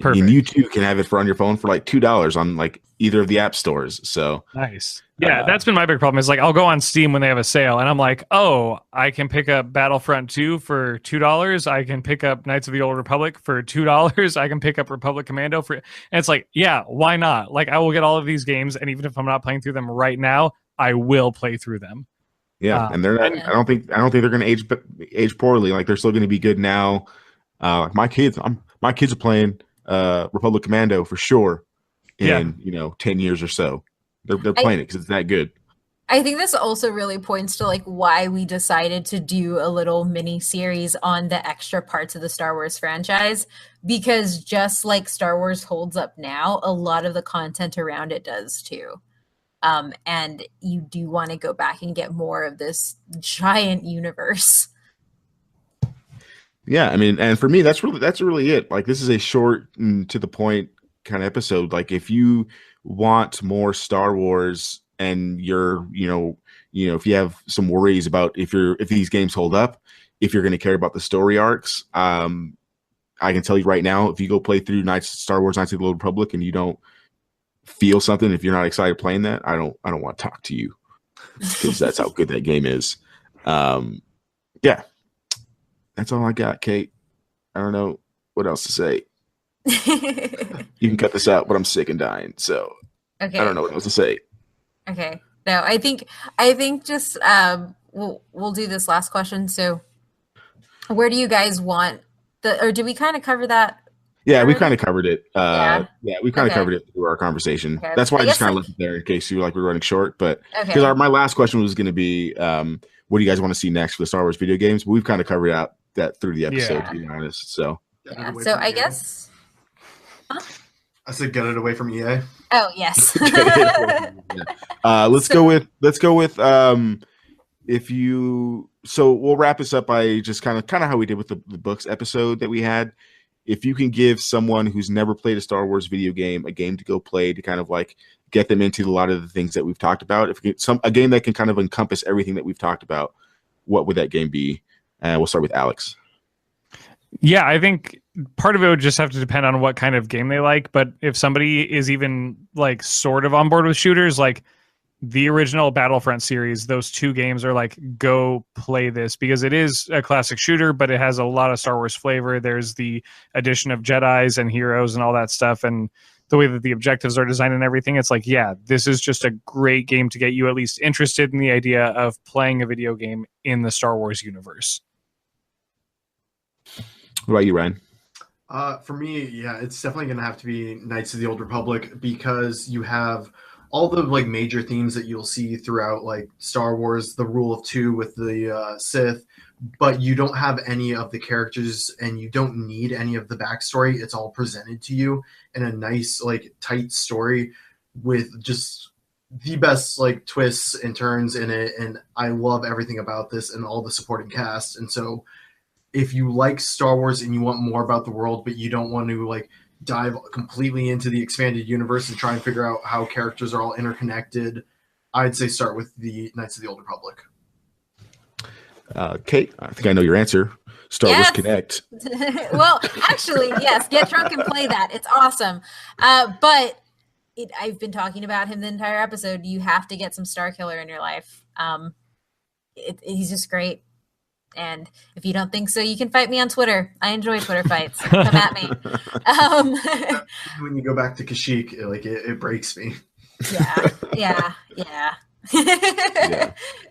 S2: and you too can have it on your phone for like $2 on like either of the app stores. So
S3: nice. Yeah, that's been my big problem. Is like I'll go on Steam when they have a sale, and I'm like, oh, I can pick up Battlefront 2 for $2. I can pick up Knights of the Old Republic for $2. I can pick up Republic Commando for, and it's like, yeah, why not? Like, I will get all of these games, and even if I'm not playing through them right now, I will play through them.
S2: Yeah, and they're not. I don't think they're going to age poorly. Like, they're still going to be good now. My kids are playing Republic Commando for sure in 10 years or so. They're playing it because it's that good.
S1: I think this also really points to like why we decided to do a little mini series on the extra parts of the Star Wars franchise, because just like Star Wars holds up now, a lot of the content around it does too. And you do want to go back and get more of this giant universe.
S2: Yeah, I mean, and for me, that's really it. Like, this is a short and to the point kind of episode. Like, if you want more Star Wars and you're, if you have some worries about if these games hold up, if you're going to care about the story arcs, I can tell you right now, if you go play through Star Wars Knights of the Old Republic and you don't feel something, if you're not excited playing that, I don't want to talk to you, because that's how good that game is. Yeah. That's all I got, Kate. I don't know what else to say. You can cut this out, but I'm sick and dying, so
S1: Okay.
S2: I don't know what else to say.
S1: Okay. No, I think just we'll do this last question. So, where do you guys want or did we kind of cover that?
S2: Yeah, we
S1: already?
S2: kind of covered it.
S1: Yeah.
S2: We kind of
S1: Okay.
S2: covered it through our conversation.
S1: Okay.
S2: That's why I just
S1: guess,
S2: kind of
S1: like-
S2: left it there in case you were running short. But
S1: Okay.
S2: because my last question was going to be, what do you guys want to see next for the Star Wars video games? But we've kind of covered out that through the episode,
S3: Yeah.
S2: to be honest. So
S1: Yeah. So I guess.
S4: I said get it away from EA.
S1: Oh yes.
S2: let's go with if you. So we'll wrap this up by just kind of how we did with the books episode that we had. If you can give someone who's never played a Star Wars video game a game to go play to kind of like get them into a lot of the things that we've talked about, if a game that can kind of encompass everything that we've talked about, what would that game be? We'll start with Alex.
S3: Yeah, I think part of it would just have to depend on what kind of game they like. But if somebody is even like sort of on board with shooters, like the original Battlefront series, those two games are like, go play this, because it is a classic shooter, but it has a lot of Star Wars flavor. There's the addition of Jedis and heroes and all that stuff. And the way that the objectives are designed and everything, it's like, yeah, this is just a great game to get you at least interested in the idea of playing a video game in the Star Wars universe.
S2: What about you, Ryan?
S4: For me, yeah, it's definitely going to have to be Knights of the Old Republic, because you have all the like major themes that you'll see throughout like Star Wars, the Rule of Two with the Sith, but you don't have any of the characters and you don't need any of the backstory. It's all presented to you in a nice, like, tight story with just the best like twists and turns in it. And I love everything about this and all the supporting cast. And so if you like Star Wars and you want more about the world, but you don't want to like dive completely into the expanded universe and try and figure out how characters are all interconnected, I'd say start with the Knights of the Old Republic.
S2: Kate, I think I know your answer. Star Wars Connect.
S1: Well, actually, yes. Get drunk and play that. It's awesome. But I've been talking about him the entire episode. You have to get some Starkiller in your life. He's just great. And if you don't think so, you can fight me on Twitter. I enjoy Twitter fights. Come at me.
S4: When you go back to Kashyyyk, it breaks me.
S1: Yeah.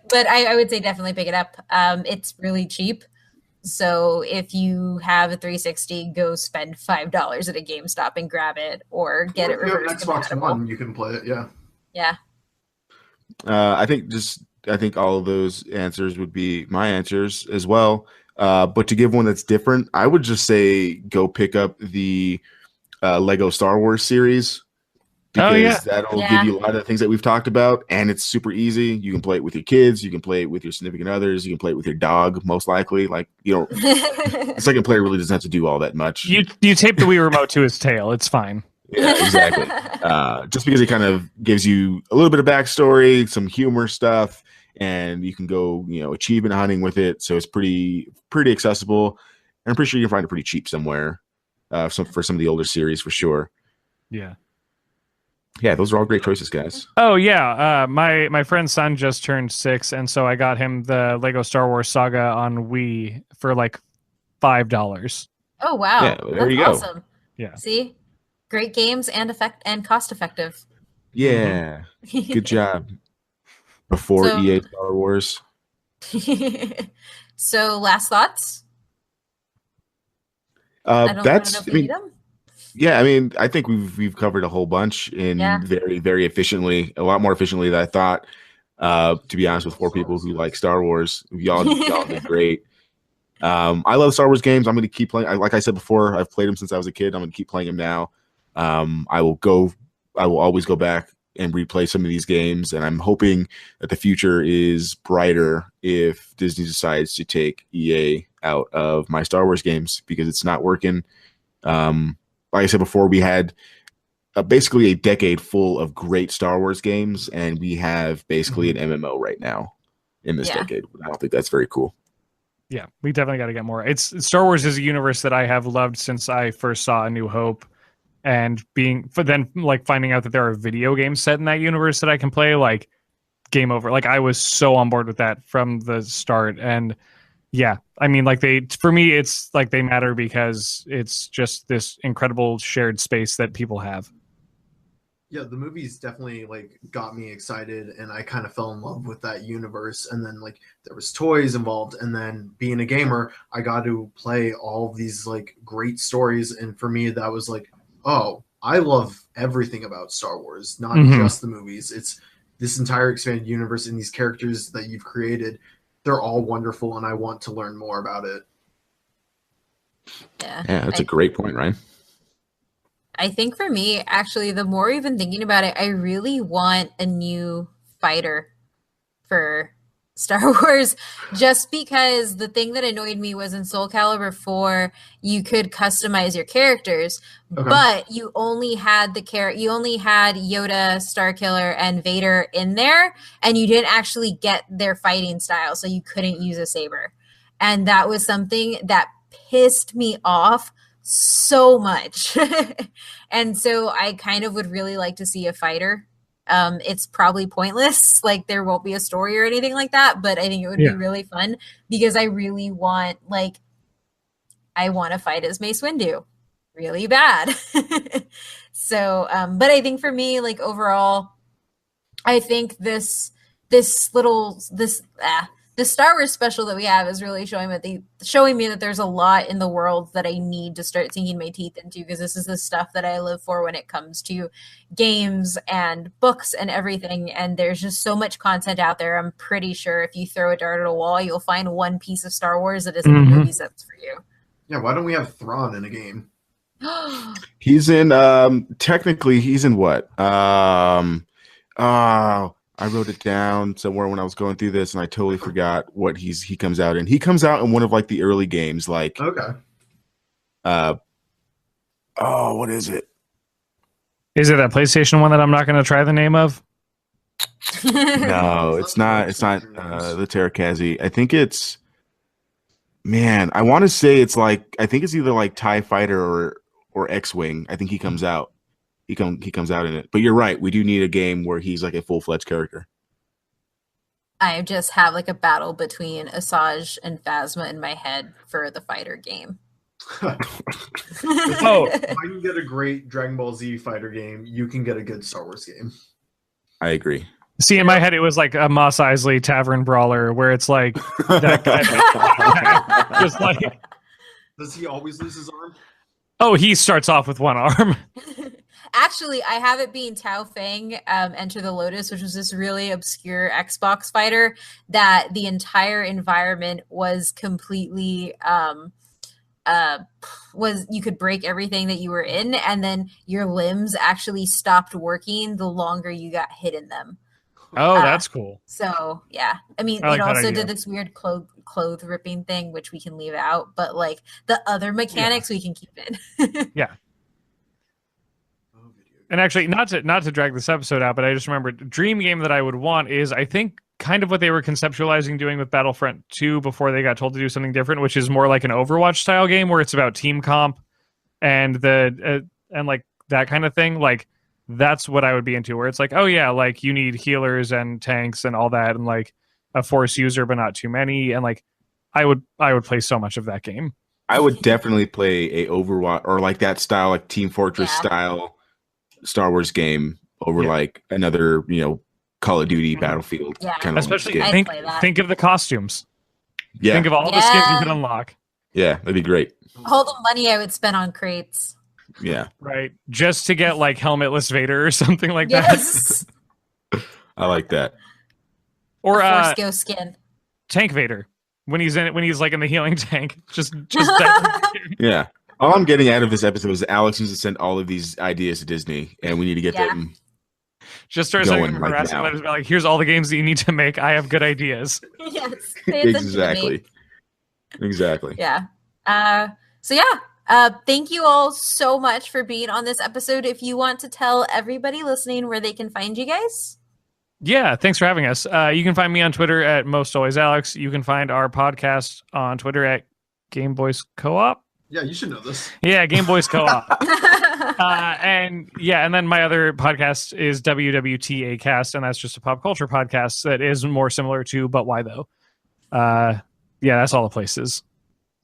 S1: But I would say definitely pick it up. It's really cheap. So if you have a 360, go spend $5 at a GameStop and grab it, or get it reverse
S4: Xbox
S1: compatible.
S4: One, you can play it. Yeah.
S2: I think all of those answers would be my answers as well. But to give one that's different, I would just say go pick up the Lego Star Wars series, because that'll give you a lot of the things that we've talked about, and it's super easy. You can play it with your kids, you can play it with your significant others, you can play it with your dog, most likely. Like, the second player really doesn't have to do all that much.
S3: You tape the Wii remote to his tail. It's fine.
S2: Yeah, exactly. Just because it kind of gives you a little bit of backstory, some humor stuff, and you can go, achievement hunting with it. So it's pretty accessible. And I'm pretty sure you can find it pretty cheap somewhere. For some of the older series, for sure. Yeah, those are all great choices, guys.
S3: Oh yeah, my friend's son just turned 6, and so I got him the Lego Star Wars Saga on Wii for like $5.
S1: Oh wow!
S2: Yeah, there you go.
S1: Awesome.
S3: Yeah.
S1: See, great games and cost effective.
S2: Yeah, good job. Before EA Star Wars.
S1: So, last thoughts?
S2: Yeah, I mean, I think we've covered a whole bunch in very, very efficiently, a lot more efficiently than I thought. To be honest, with 4 people who like Star Wars, y'all did great. I love Star Wars games. I'm going to keep playing. Like I said before, I've played them since I was a kid. I'm going to keep playing them now. I will always go back and replay some of these games, and I'm hoping that the future is brighter if Disney decides to take EA out of my Star Wars games, because it's not working. Like I said before, we had basically a decade full of great Star Wars games, and we have basically an MMO right now in this decade. I don't think that's very cool.
S3: Yeah, we definitely got to get more. Star Wars is a universe that I have loved since I first saw A New Hope, and finding out that there are video games set in that universe that I can play, like, game over. Like, I was so on board with that from the start. And yeah, I mean, like, for me, it's like they matter because it's just this incredible shared space that people have.
S4: Yeah, the movies definitely like got me excited, and I kind of fell in love with that universe. And then like there was toys involved, and then being a gamer, I got to play all of these like great stories. And for me, that was like, oh, I love everything about Star Wars, not just the movies. It's this entire expanded universe and these characters that you've created. They're all wonderful, and I want to learn more about it.
S1: Yeah,
S2: that's a great point, Ryan.
S1: I think for me, actually, the more we've been thinking about it, I really want a new fighter for Star Wars, just because the thing that annoyed me was in Soul Calibur 4, you could customize your characters, but you only had Yoda, Starkiller, and Vader in there, and you didn't actually get their fighting style, so you couldn't use a saber. And that was something that pissed me off so much. And so I kind of would really like to see a fighter. It's probably pointless, like there won't be a story or anything like that, but I think it would be really fun, because I really want, like, I want to fight as Mace Windu really bad. So but I think for me, like, overall, I think this Star Wars special that we have is really showing me that there's a lot in the world that I need to start sinking my teeth into, because this is the stuff that I live for when it comes to games and books and everything. And there's just so much content out there. I'm pretty sure if you throw a dart at a wall, you'll find one piece of Star Wars that isn't the movie sets for you.
S4: Yeah, why don't we have Thrawn in a game?
S2: He's in technically he's in what? I wrote it down somewhere when I was going through this, and I totally forgot what he comes out in. He comes out in one of like the early games, like what is it?
S3: Is it that PlayStation one that I'm not going to try the name of?
S2: No, it's not. It's not the Terrakazi. I think it's. Man, I want to say it's like, I think it's either like TIE Fighter or X-Wing. I think he comes out. He comes out in it. But you're right. We do need a game where he's like a full-fledged character.
S1: I just have like a battle between Asajj and Phasma in my head for the fighter game.
S4: If I can get a great Dragon Ball Z fighter game, you can get a good Star Wars game.
S2: I agree.
S3: See, in my head, it was like a Mos Eisley Tavern Brawler, where it's like that guy just like.
S4: Does he always lose his arm?
S3: Oh, he starts off with one arm.
S1: Actually, I have it being Tao Feng, Enter the Lotus, which was this really obscure Xbox fighter that the entire environment was completely you could break everything that you were in, and then your limbs actually stopped working the longer you got hit in them.
S3: Oh, that's cool.
S1: So yeah, I mean, it also did this weird clothes ripping thing, which we can leave out, but like the other mechanics we can keep in.
S3: Yeah. And actually, not to drag this episode out, but I just remembered, dream game that I would want is, I think, kind of what they were conceptualizing doing with Battlefront 2 before they got told to do something different, which is more like an Overwatch style game where it's about team comp and and like that kind of thing. Like, that's what I would be into, where it's like, oh yeah, like you need healers and tanks and all that, and like a force user, but not too many. And like, I would play so much of that game.
S2: I would definitely play a Overwatch or like that style, like Team Fortress style Star Wars game over like another, Call of Duty, Battlefield kind of
S3: especially
S2: game.
S3: Think of the costumes.
S2: Yeah.
S3: Think of all the skins you can unlock.
S2: Yeah, that'd be great.
S1: All the money I would spend on crates.
S2: Yeah.
S3: Right. Just to get like helmetless Vader or something like that.
S2: I like that.
S3: Or
S1: Force Ghost skin.
S3: Tank Vader when he's like in the healing tank. Just that.
S2: Yeah. All I'm getting out of this episode is Alex needs to send all of these ideas to Disney, and we need to get them.
S3: Just start
S2: going
S3: sending them
S2: right
S3: harassing
S2: now.
S3: letters about like, here's all the games that you need to make. I have good ideas.
S1: Yes. Pay attention to me.
S2: Exactly. Exactly.
S1: Yeah. Thank you all so much for being on this episode. If you want to tell everybody listening where they can find you guys.
S3: Yeah, thanks for having us. You can find me on Twitter at MostAlwaysAlex. You can find our podcast on Twitter at Game Boys Co-op.
S4: Yeah, you should know this.
S3: Yeah, Game Boys Co-op. And then my other podcast is WWTA Cast, and that's just a pop culture podcast that is more similar to But Why Though. That's all the places.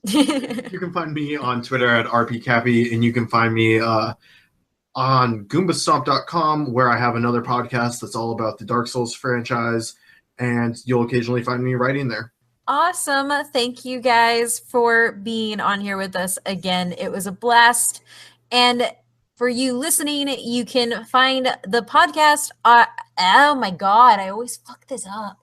S4: You can find me on Twitter at RPCappy, and you can find me on goombastomp.com, where I have another podcast that's all about the Dark Souls franchise, and you'll occasionally find me writing there.
S1: Awesome. Thank you guys for being on here with us again. It was a blast. And for you listening, you can find the podcast. Oh my God, I always fuck this up.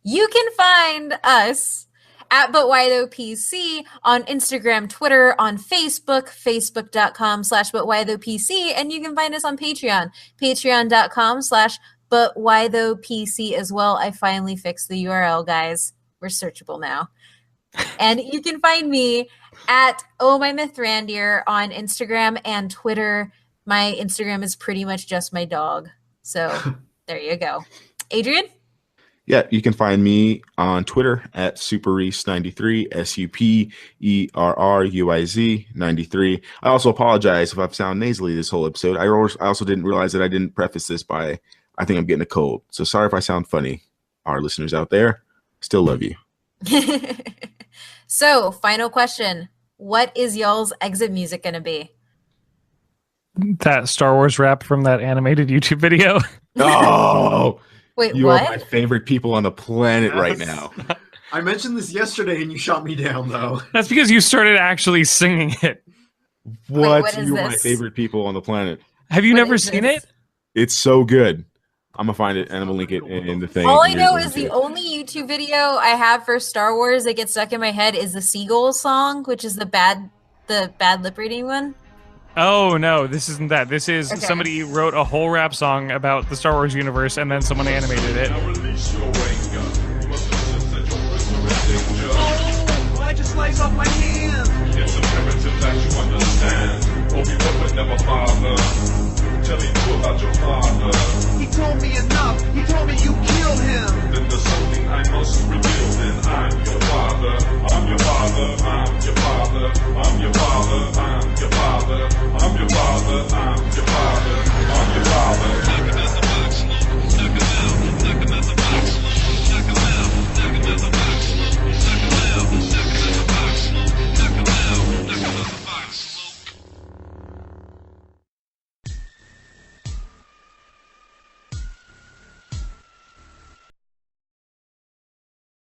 S1: You can find us at But Why Though PC on Instagram, Twitter, on Facebook, facebook.com/But Why Though PC, and you can find us on Patreon, patreon.com/But Why Though PC as well. I finally fixed the URL, guys. We're searchable now. And you can find me at Oh My Myth Randier on Instagram and Twitter. My Instagram is pretty much just my dog. So there you go. Adrian?
S2: Yeah, you can find me on Twitter at Superreese93, SUPERRUIZ 93. I also apologize if I've sound nasally this whole episode. I also didn't realize that I didn't preface this by, I think I'm getting a cold. So sorry if I sound funny. Our listeners out there, still love you.
S1: So, final question. What is y'all's exit music going to be?
S3: That Star Wars rap from that animated YouTube video.
S2: Oh!
S1: Wait,
S2: you
S1: what?
S2: are my favorite people on the planet right now.
S4: I mentioned this yesterday and you shot me down, though.
S3: That's because you started actually singing it.
S1: what is
S2: You're my
S1: this?
S2: favorite people on the planet.
S3: Have you
S1: What
S3: never
S1: is
S3: seen
S1: this?
S3: it?
S2: It's so good. I'm going to find it and I'm going to link it in the thing.
S1: All I know is the only YouTube video I have for Star Wars that gets stuck in my head is the Seagull song, which is the bad lip reading one.
S3: Oh, no, this isn't that. This is
S1: Okay.
S3: somebody wrote a whole rap song about the Star Wars universe, and then someone animated it.
S5: I just slice off my hand.